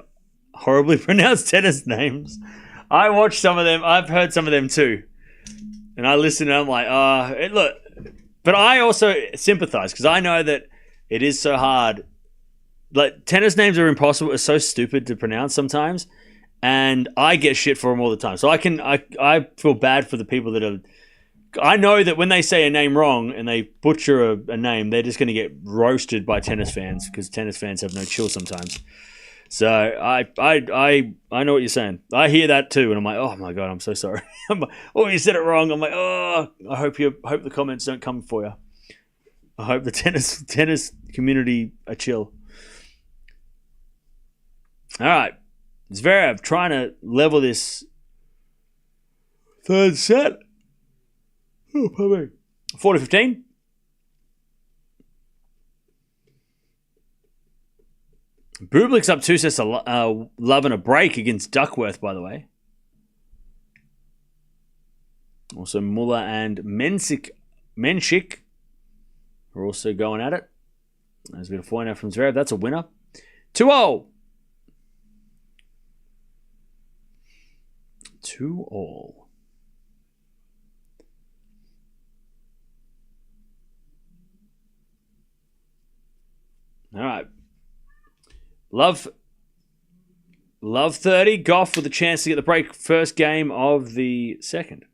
horribly pronounce tennis names. I watch some of them. I've heard some of them too. And I listen and I'm like, look. But I also sympathize because I know that it is so hard. Like, tennis names are impossible. It's so stupid to pronounce sometimes. And I get shit for them all the time. So I feel bad for the people that are... I know that when they say a name wrong and they butcher a name, they're just going to get roasted by tennis fans because tennis fans have no chill sometimes. So I know what you're saying. I hear that too, and I'm like, oh my god, I'm so sorry. I'm like, oh, you said it wrong. I'm like, oh, I hope the comments don't come for you. I hope the tennis community are chill. All right, Zverev trying to level this third set. Oh, pardon me. 40-15. Bublik's up 2 sets to love and a break against Duckworth, by the way. Also, Muller and Menschik are also going at it. There's a bit of point out from Zverev. That's a winner. 2-0. 2-2. All right. Love 30. Gauff with a chance to get the break. First game of the second.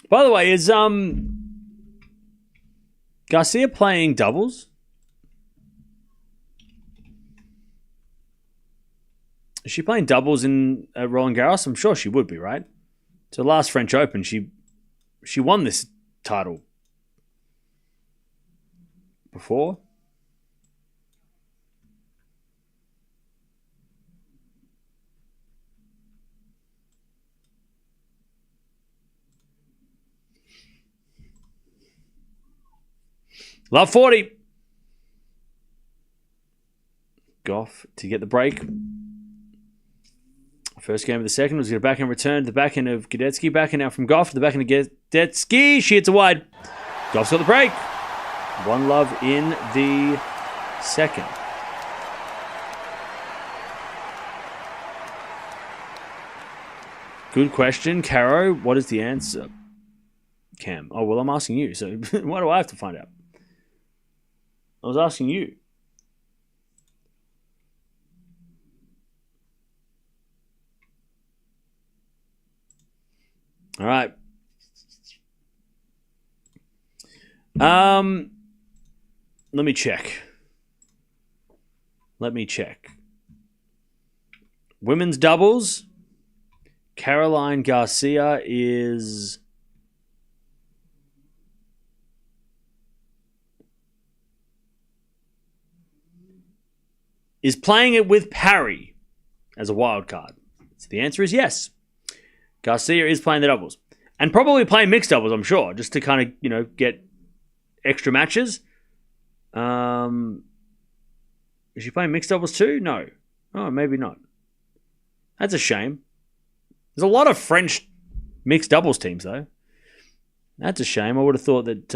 By the way, is Garcia playing doubles? Is she playing doubles in Roland Garros? I'm sure she would be, right? So last French Open, she won this title before. Love 40. Gauff to get the break. First game of the second was going to backhand return to the backhand of Gadecki. Backhand now from Gauff. The backhand of Gadecki. She hits a wide. Gauff's got the break. 1-love in the second. Good question, Caro. What is the answer? Cam. Oh, well, I'm asking you. So why do I have to find out? I was asking you. All right. Let me check. Women's doubles. Caroline Garcia is playing it with Parry as a wild card. So the answer is yes. Garcia is playing the doubles. And probably playing mixed doubles, I'm sure, just to kind of, get extra matches. Is she playing mixed doubles too? No. Oh, maybe not. That's a shame. There's a lot of French mixed doubles teams, though. That's a shame. I would have thought that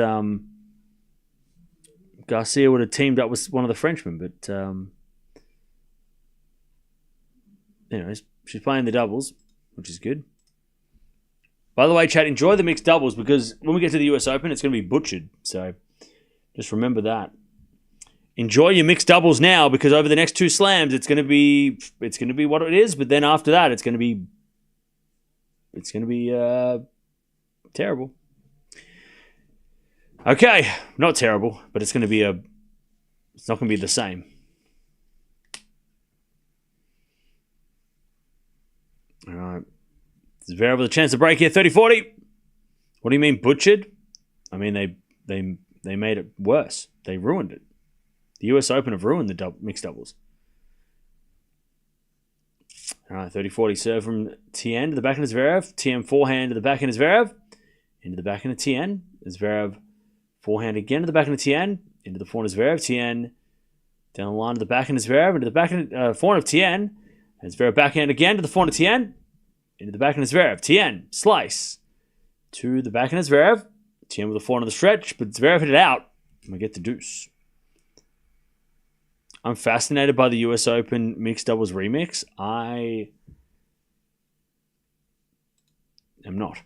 Garcia would have teamed up with one of the Frenchmen, but anyways, she's playing the doubles, which is good. By the way, chat, enjoy the mixed doubles because when we get to the US Open, it's going to be butchered. So just remember that. Enjoy your mixed doubles now because over the next 2 slams, it's going to be what it is. But then after that, it's going to be terrible. Okay, not terrible, but it's not going to be the same. All right. Zverev with a chance to break here, 30-40. What do you mean butchered? I mean, they made it worse. They ruined it. The US Open have ruined the mixed doubles. All right, 30-40 serve from Tien to the backhand of Zverev. Tien forehand to the backhand of Zverev. Into the backhand of Tien. Zverev forehand again to the backhand of Tien. Into the forehand of Zverev. Tien down the line to the backhand of Zverev. Into the backhand forehand of Tien. And Zverev backhand again to the forehand of Tien. Into the backhand of Zverev. Tien, slice. To the backhand of Zverev. Tien with the forehand of the stretch, but Zverev hit it out. And we get the deuce. I'm fascinated by the US Open mixed doubles remix. I am not.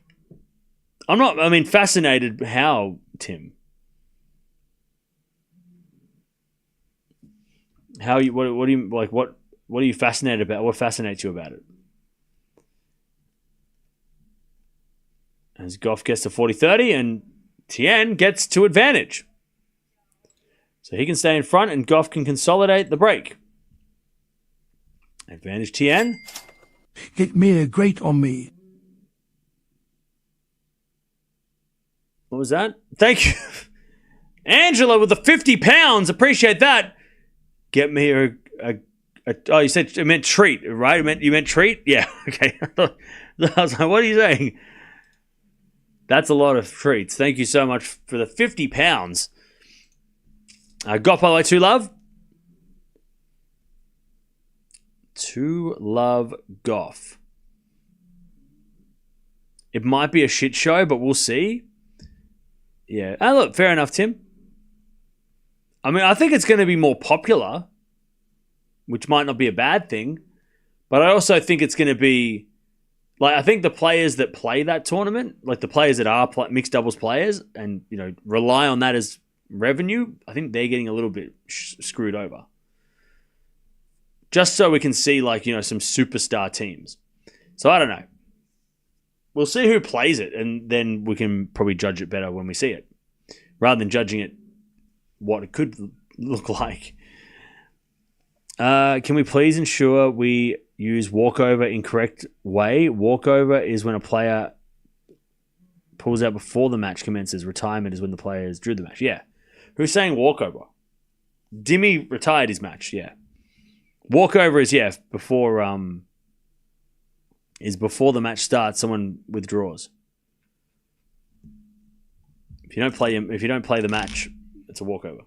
I mean, fascinated how, Tim? How you? What do you like? What are you fascinated about? What fascinates you about it? As Gauff gets to 40-30 and Tien gets to advantage. So he can stay in front and Gauff can consolidate the break. Advantage Tien. Get Mirra great on me. What was that? Thank you. Angela with the 50 pounds. Appreciate that. Get me a oh, you said it meant treat, right? You meant treat? Yeah, okay. I was like, what are you saying? That's a lot of treats. Thank you so much for the 50 pounds. Gauff, by the way, 2 love. 2 love Gauff. It might be a shit show, but we'll see. Yeah. Oh, look, fair enough, Tim. I mean, I think it's going to be more popular, which might not be a bad thing. But I also think it's going to be... Like, I think the players that play that tournament, like the players that are mixed doubles players and, you know, rely on that as revenue, I think they're getting a little bit screwed over. Just so we can see, like, you know, some superstar teams. So I don't know. We'll see who plays it, and then we can probably judge it better when we see it, rather than judging it what it could look like. Can we please ensure we use walkover in correct way? Walkover is when a player pulls out before the match commences. Retirement is when the players drew the match. Yeah. Who's saying walkover? Dimmy retired his match. Yeah. Walkover is before the match starts. Someone withdraws. If you don't play the match, it's a walkover.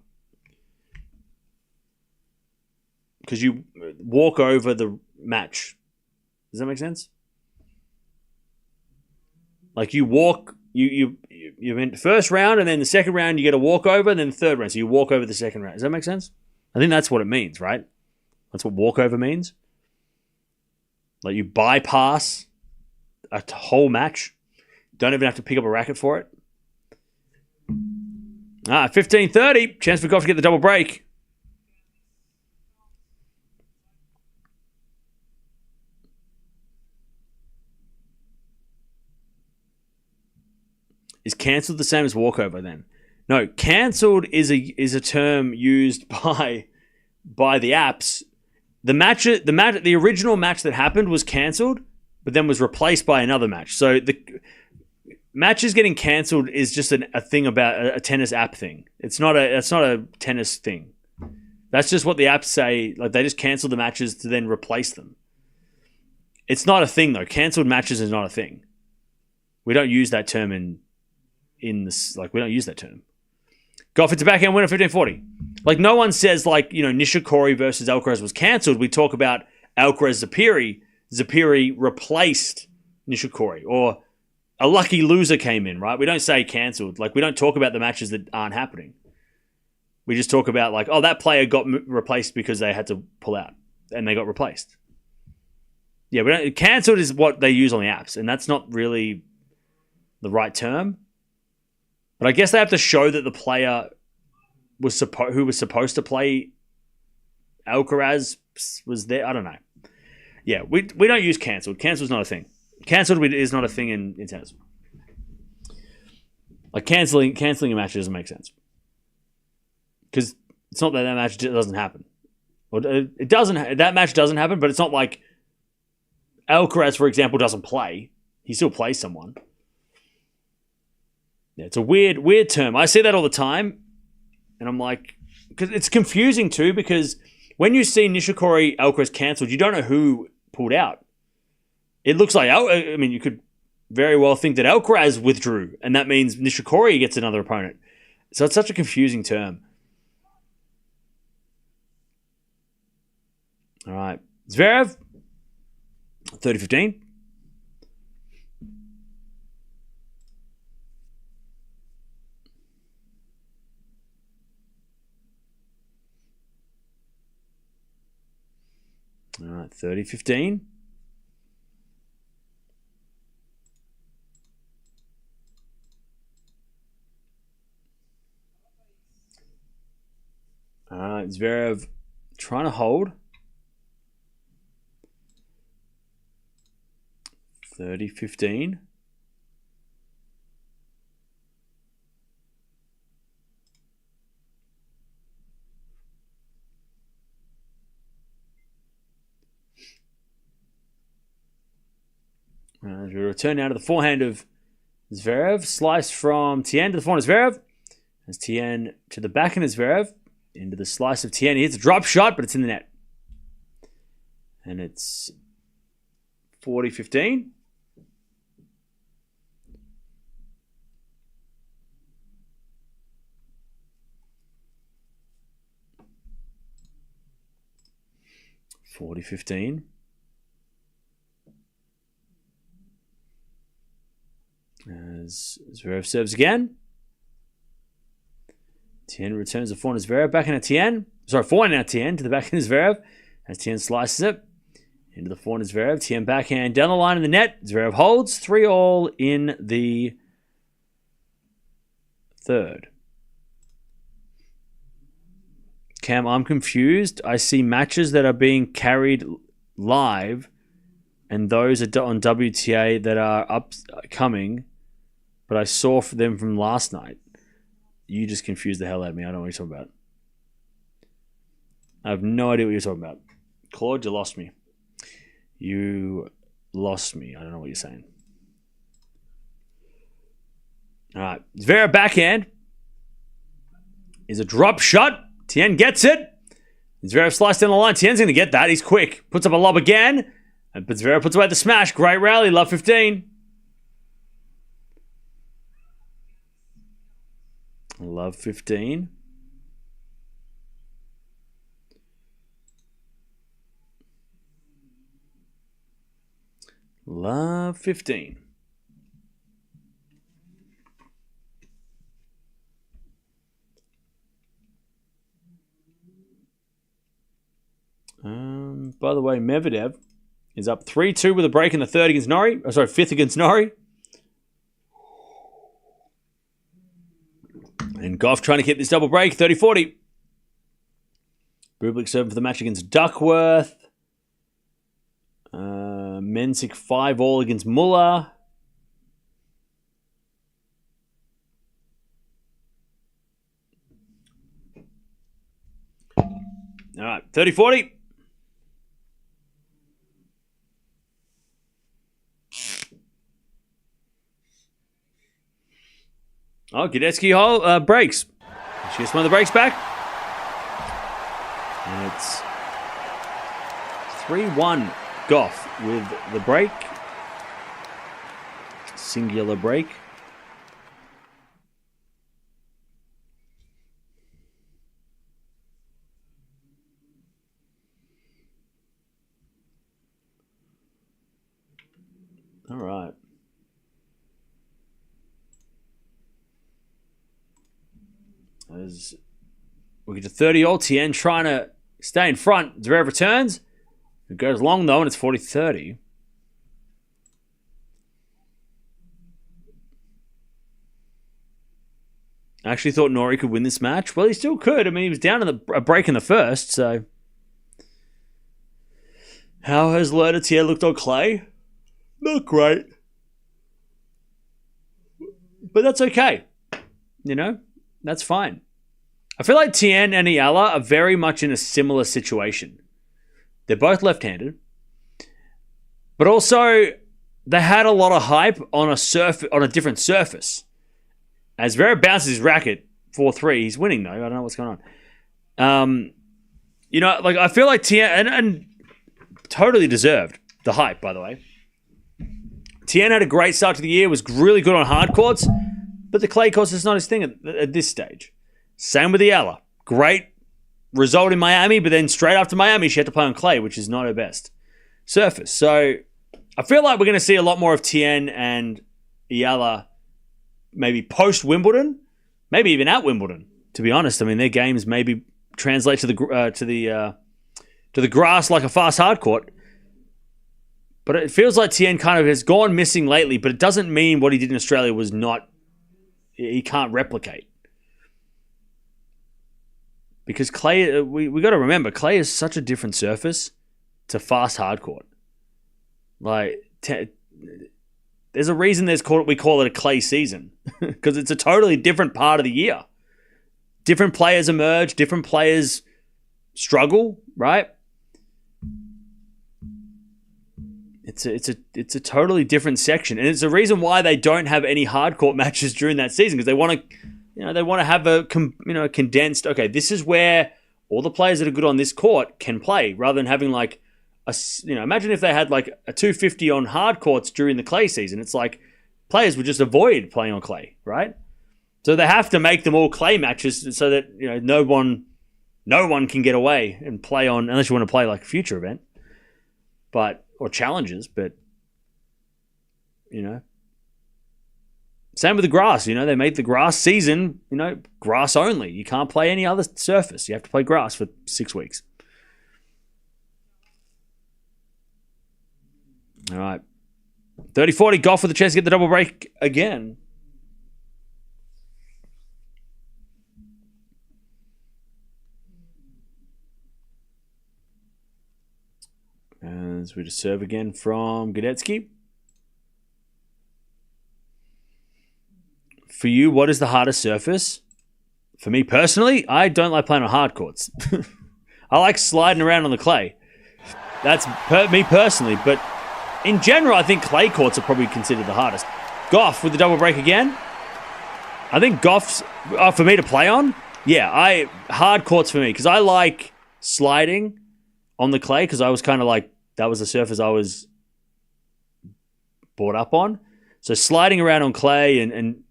Because you walk over the match. Does that make sense? Like you walk, you went first round, and then the second round you get a walkover, and then the third round, so you walk over the second round. Does that make sense? I think that's what it means, right? That's what walkover means. Like you bypass a whole match. Don't even have to pick up a racket for it. 15-30. Chance for Gauff to get the double break. Is cancelled the same as walkover then? No, cancelled is a term used by the apps. The original match that happened was cancelled, but then was replaced by another match. So the matches getting cancelled is just a thing about a tennis app thing. It's not a tennis thing. That's just what the apps say. Like they just cancel the matches to then replace them. It's not a thing though. Cancelled matches is not a thing. We don't use that term in this, like we don't use that term. Gauff, it's a backhand winner, 15-40. Like no one says like, you know, Nishikori versus Alcaraz was cancelled. We talk about Alcaraz Zapiri. Zapiri replaced Nishikori, or a lucky loser came in, right? We don't say cancelled. Like we don't talk about the matches that aren't happening. We just talk about like, oh, that player got replaced because they had to pull out and they got replaced. Yeah, cancelled is what they use on the apps, and that's not really the right term. But I guess they have to show that the player who was supposed to play Alcaraz was there. I don't know. Yeah, we don't use cancelled. Cancelled's not a thing. Cancelled is not a thing in tennis. Like canceling a match doesn't make sense because it's not that match doesn't happen. Or it doesn't. That match doesn't happen, but it's not like Alcaraz, for example, doesn't play. He still plays someone. Yeah, it's a weird term. I see that all the time, and I'm like, because it's confusing too. Because when you see Nishikori Alcaraz cancelled, you don't know who pulled out. It looks like you could very well think that Alcaraz withdrew, and that means Nishikori gets another opponent. So it's such a confusing term. All right, Zverev, 30-15. All right, 30-15. All right, Zverev trying to hold. 30-15. We return now to the forehand of Zverev. Slice from Tien to the forehand of Zverev. As Tien to the backhand of Zverev. Into the slice of Tien. He hits a drop shot, but it's in the net. And it's 40-15. As Zverev serves again. Tien returns the forehand of Zverev. Backhand of Tien. Forehand now Tien to the backhand of Zverev. As Tien slices it. Into the forehand of Zverev. Tien backhand down the line in the net. Zverev holds. 3-all in the third. Cam, I'm confused. I see matches that are being carried live and those are on WTA that are upcoming, but I saw them from last night. You just confused the hell out of me. I don't know what you're talking about. I have no idea what you're talking about. Claude, you lost me. You lost me. I don't know what you're saying. All right. Zverev backhand is a drop shot. Tien gets it. Zverev sliced down the line. Tien's going to get that. He's quick. Puts up a lob again. But Zverev puts away the smash. Great rally. Love 15. Love 15. Love 15. By the way, Medvedev is up 3-2 with a break in the third against Norrie. Oh, sorry, fifth against Norrie. And Gauff trying to keep this double break, 30-40. Bublik serving for the match against Duckworth. Mensik 5-all against Muller. All right, 30-40. Oh, Gadecki breaks. She gets one of the breaks back. And it's 3-1 Gauff with the break. Singular break. All right. As we get to 30-all, Tien trying to stay in front. Zverev returns. It goes long, though, and it's 40-30. I actually thought Norrie could win this match. Well, he still could. I mean, he was down in a break in the first, so. How has Tien looked on clay? Not great. But that's okay. You know? That's fine. I feel like Tien and Eala are very much in a similar situation. They're both left-handed. But also, they had a lot of hype on a different surface. As Zverev bounces his racket 4-3, he's winning though. I don't know what's going on. I feel like Tien and totally deserved the hype, by the way. Tien had a great start to the year, was really good on hard courts, but the clay courts is not his thing at this stage. Same with Eala. Great result in Miami, but then straight after Miami, she had to play on clay, which is not her best surface. So I feel like we're going to see a lot more of Tien and Eala maybe post-Wimbledon, maybe even at Wimbledon, to be honest. I mean, their games maybe translate to the grass like a fast hard court. But it feels like Tien kind of has gone missing lately, but it doesn't mean what he did in Australia was not, he can't replicate. Because clay, we got to remember, clay is such a different surface to fast hard court. Like, there's a reason we call it a clay season. Because it's a totally different part of the year. Different players emerge, different players struggle, right? It's a totally different section, and it's the reason why they don't have any hard court matches during that season, because they want to have a condensed. Okay, this is where all the players that are good on this court can play, rather than having like imagine if they had like a 250 on hard courts during the clay season. It's like players would just avoid playing on clay, right? So they have to make them all clay matches so that no one can get away and play on, unless you want to play like a future event, or challenges. But same with the grass. They made the grass season grass only. You can't play any other surface. You have to play grass for 6 weeks. All right, 30-40 Gauff with a chance to get the double break again. As we just serve again from Gadecki. For you, what is the hardest surface? For me personally, I don't like playing on hard courts. I like sliding around on the clay. That's me personally, but in general, I think clay courts are probably considered the hardest. Gauff with the double break again. I think Gauff's for me to play on. Yeah, hard courts for me, because I like sliding on the clay, because I was kind of like, that was the surface I was brought up on. So sliding around on clay and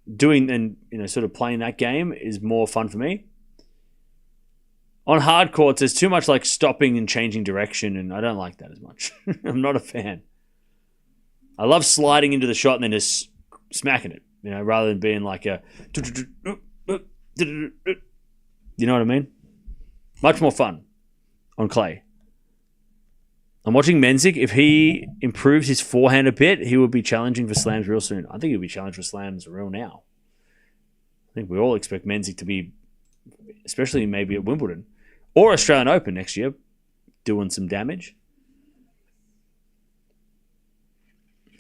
sort of playing that game is more fun for me. On hard courts, there's too much like stopping and changing direction, and I don't like that as much. I'm not a fan. I love sliding into the shot and then just smacking it, rather than being like a, you know what I mean? Much more fun on clay. I'm watching Menzik. If he improves his forehand a bit, he will be challenging for slams real soon. I think he'll be challenging for slams real now. I think we all expect Menzik to be, especially maybe at Wimbledon or Australian Open next year, doing some damage.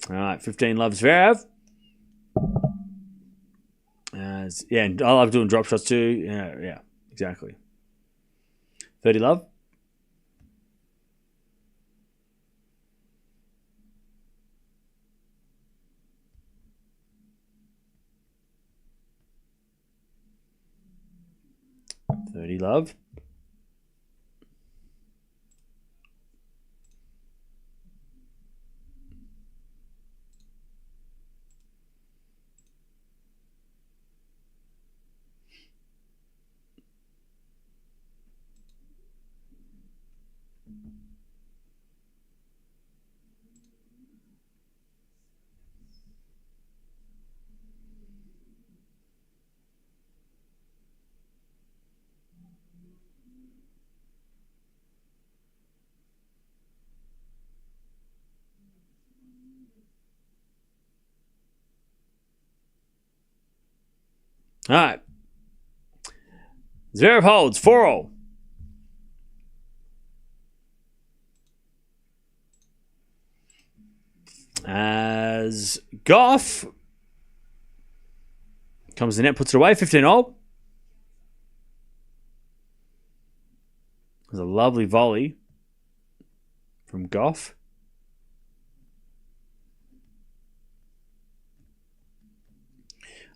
All right, 15 loves Zverev. And I love doing drop shots too. Yeah, exactly. 30 love. Love. All right. Zverev holds 4-all. As Gauff comes to the net, puts it away, 15-all. There's a lovely volley from Gauff.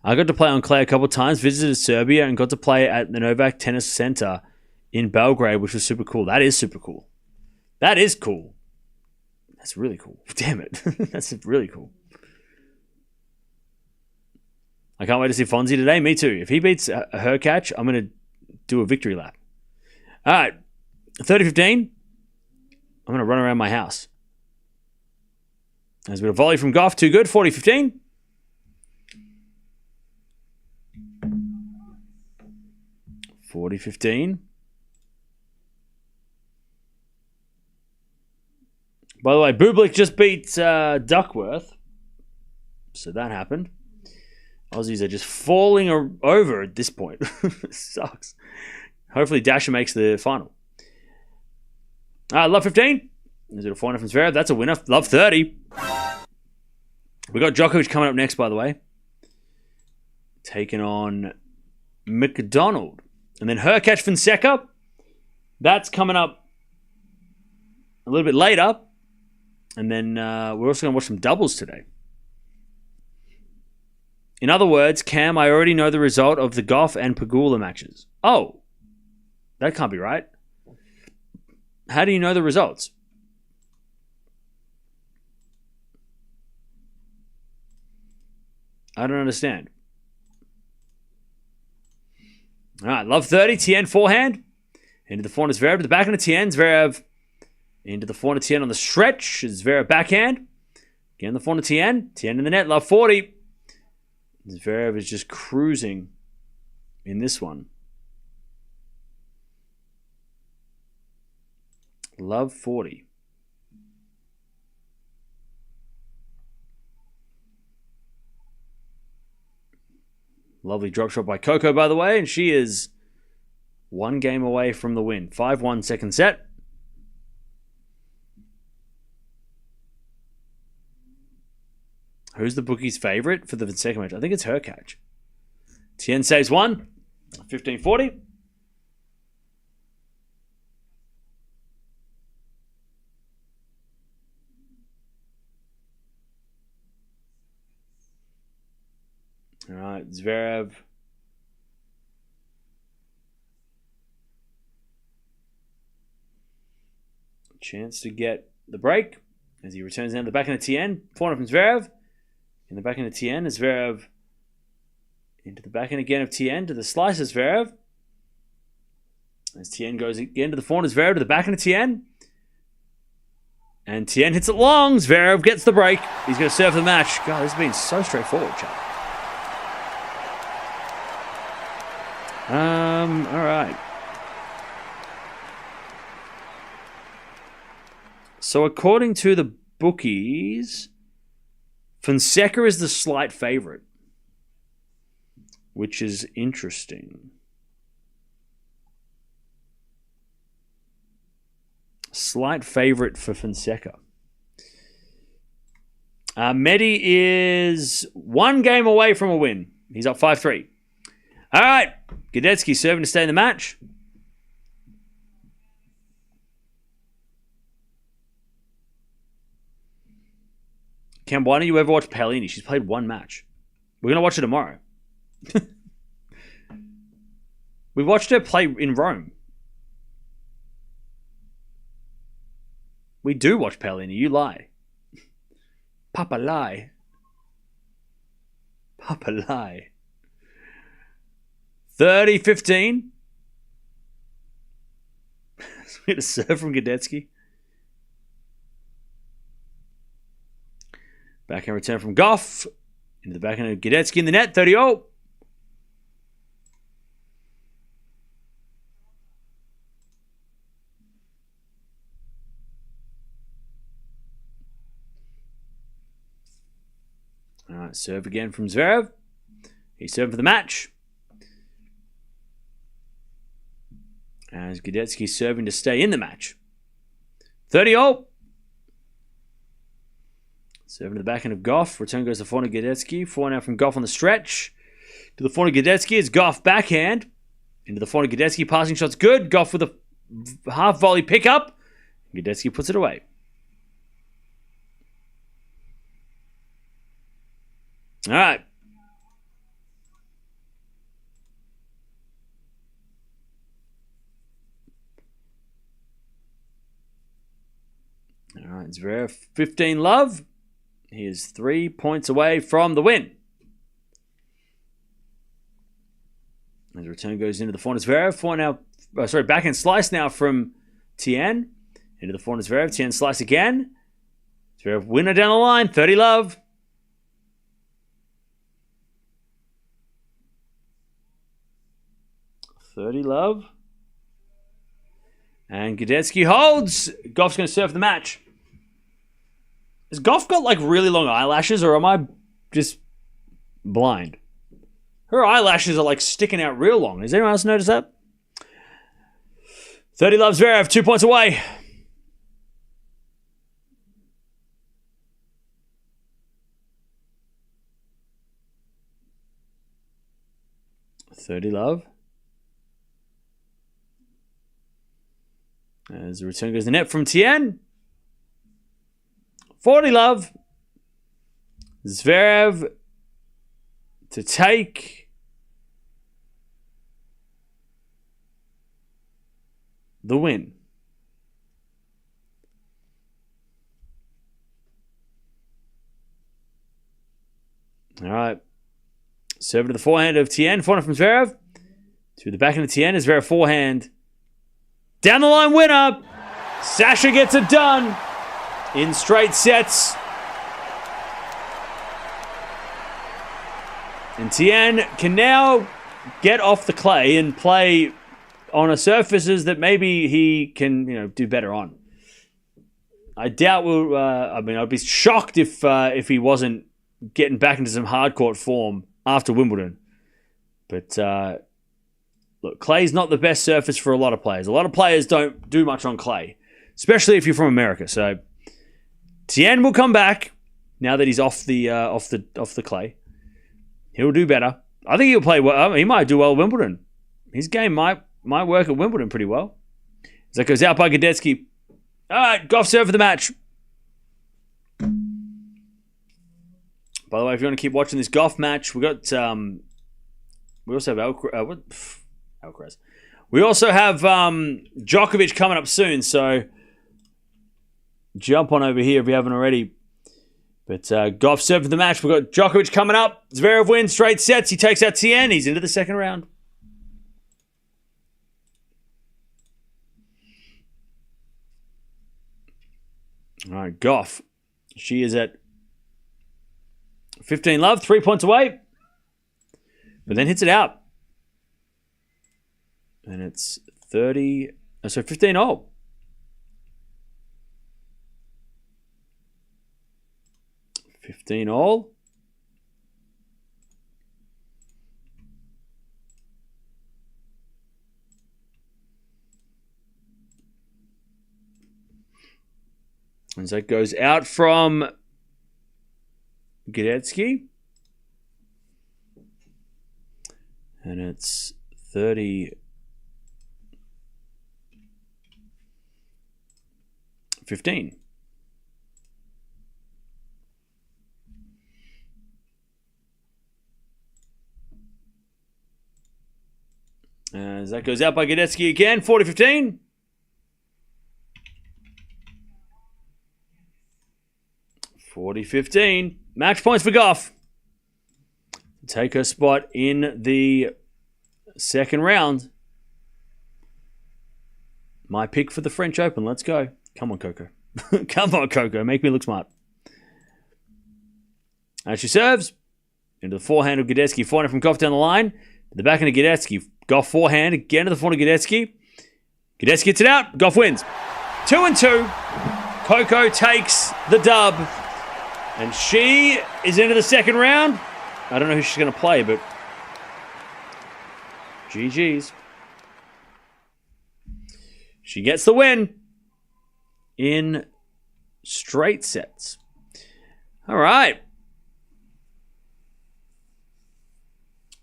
I got to play on clay a couple of times, visited Serbia, and got to play at the Novak Tennis Center in Belgrade, which was super cool. That is super cool. That is cool. That's really cool. Damn it. That's really cool. I can't wait to see Fonzie today. Me too. If he beats her catch, I'm going to do a victory lap. All right. 30-15. I'm going to run around my house. There's a bit of volley from Gauff. Too good. 40-15. By the way, Bublik just beat Duckworth. So that happened. Aussies are just falling over at this point. It sucks. Hopefully Dasher makes the final. Love 15. Is it a 4 from Zverev? That's a winner. Love 30. We got Djokovic coming up next, by the way. Taking on McDonald. And then Hurkacz Fonseca. That's coming up a little bit later. And then we're also going to watch some doubles today. In other words, Cam, I already know the result of the Gauff and Pegula matches. Oh, that can't be right. How do you know the results? I don't understand. All right, love 30. Tien forehand. Into the forehand, Zverev to the backhand of Tien. Zverev into the forehand of Tien on the stretch. Zverev backhand. Again, the forehand of Tien. Tien in the net. Love 40. Zverev is just cruising in this one. Love 40. Lovely drop shot by Coco, by the way, and she is one game away from the win. 5-1 second set. Who's the bookie's favorite for the second match? I think it's Hurkacz. Tien saves one. 15-40. All right, Zverev. Chance to get the break as he returns down to the backhand of Tien. Forehand from Zverev. In the backhand of Tien, Zverev into the backhand again of Tien to the slice of Zverev. As Tien goes again to the forehand of Zverev to the backhand of Tien. And Tien hits it long. Zverev gets the break. He's going to serve the match. God, this has been so straightforward, chat. All right. So according to the bookies, Fonseca is the slight favorite, which is interesting. Slight favorite for Fonseca. Medi is one game away from a win. He's up 5-3. All right. Gadecki serving to stay in the match. Cam, why don't you ever watch Paolini? She's played one match. We're going to watch her tomorrow. We watched her play in Rome. We do watch Paolini. You lie. Papa lie. Papa lie. 30-15. So we get a serve from Gadecki. Backhand return from Gauff. Into the backhand of Gadecki in the net. 30-0. All right, serve again from Zverev. He's serving for the match. As Gadecki serving to stay in the match. 30-all. Serving to the backhand of Gauff. Return goes to forehand of Gadecki. Forehand out from Gauff on the stretch. To the forehand of Gadecki is Gauff backhand. Into the forehand of Gadecki. Passing shot's good. Gauff with a half volley pickup. Gadecki puts it away. All right. All right, Zverev, 15 love. He is 3 points away from the win. As the return goes into the forehand of Zverev. Backhand slice now from Tien. Into the forehand of Zverev. Tien slice again. Zverev winner down the line, 30 love. And Gadecki holds. Gauff's going to serve the match. Has Gauff got like really long eyelashes, or am I just blind? Her eyelashes are like sticking out real long. Has anyone else noticed that? 30 love Zverev, 2 points away. $30 love. As the return goes to the net from Tien. 40 love. Zverev to take the win. All right. Serve to the forehand of Tien. Forehand from Zverev. To the backhand of Tien. Zverev forehand. Down the line winner. Sasha gets it done in straight sets. And Tien can now get off the clay and play on a surfaces that maybe he can, do better on. I doubt I'd be shocked if he wasn't getting back into some hard court form after Wimbledon. But look, clay's not the best surface for a lot of players. A lot of players don't do much on clay, especially if you're from America. So Tien will come back now that he's off the clay. He'll do better. I think he'll play well. He might do well at Wimbledon. His game might work at Wimbledon pretty well. As that goes out by Gadecki. All right, Gauff serve for the match. By the way, if you want to keep watching this Gauff match, we also have Alcaraz. We also have Djokovic coming up soon, so jump on over here if you haven't already. But Gauff served for the match. We've got Djokovic coming up. Zverev wins straight sets. He takes out Tien. He's into the second round. All right, Gauff. She is at 15 love, 3 points away. But then hits it out. And it's 15 all. $15 all. And so it goes out from Gadecki. And it's 15. As that goes out by Gadecki again, 40-15. Match points for Gauff. Take her spot in the second round. My pick for the French Open. Let's go. Come on, Coco. Come on, Coco. Make me look smart. As she serves. Into the forehand of Gadecki. Forehand from Gauff down the line. To the backhand of Gadecki. Gauff forehand. Again to the forehand of Gadecki. Gadecki gets it out. Gauff wins. 2-2. Coco takes the dub. And she is into the second round. I don't know who she's going to play, but GG's. She gets the win in straight sets. All right.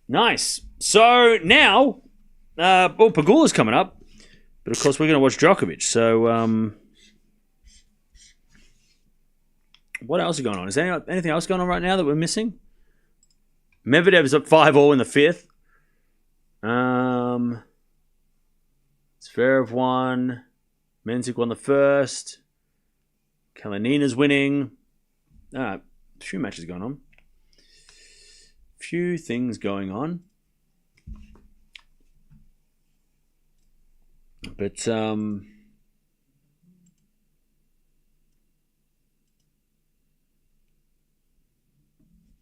Nice. So now, Pegula's coming up. But of course, we're going to watch Djokovic. So, what else is going on? Is there anything else going on right now that we're missing? Medvedev is up 5-all in the fifth. Zverev won. Menzik won the first. Kalinina's winning. A few matches going on. Few things going on. But,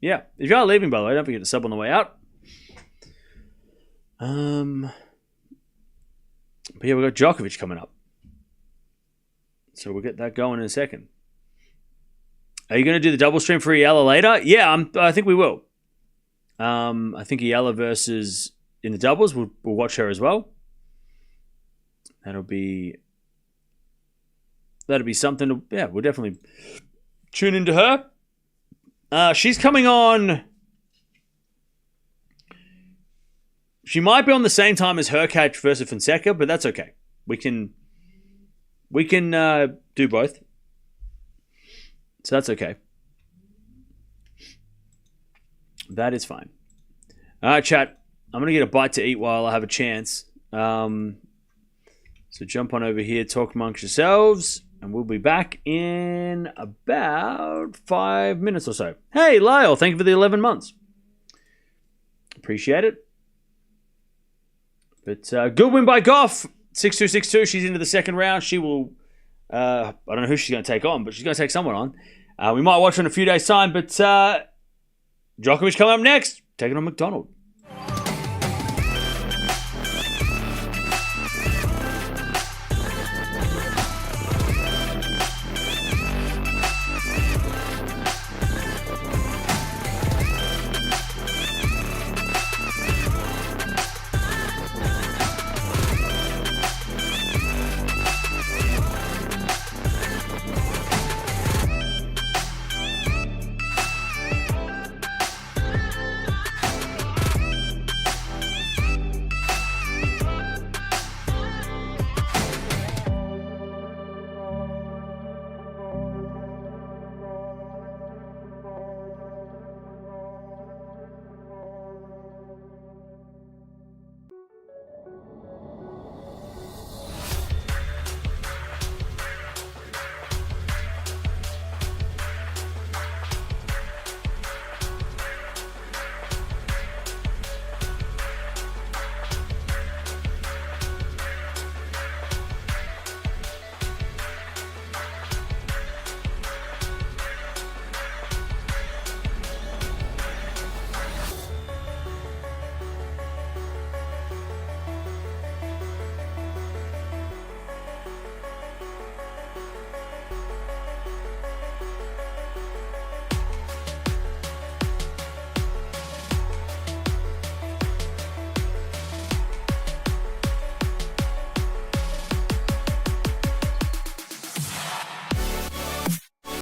yeah. If you are leaving, by the way, don't forget to sub on the way out. But yeah, we've got Djokovic coming up. So we'll get that going in a second. Are you going to do the double stream for Eala later? Yeah, I think we will. I think Eala versus in the doubles, we'll watch her as well. That'll be something to, yeah, we'll definitely tune into her. She's coming on. She might be on the same time as Hurkacz versus Fonseca, but that's okay. We can do both. So that's okay. That is fine. All right, chat. I'm going to get a bite to eat while I have a chance. So jump on over here, talk amongst yourselves, and we'll be back in about 5 minutes or so. Hey, Lyle, thank you for the 11 months. Appreciate it. But good win by Gauff. 6-2, 6-2. She's into the second round. She will, I don't know who she's going to take on, but she's going to take someone on. We might watch her in a few days' time, but Djokovic coming up next, taking on McDonald.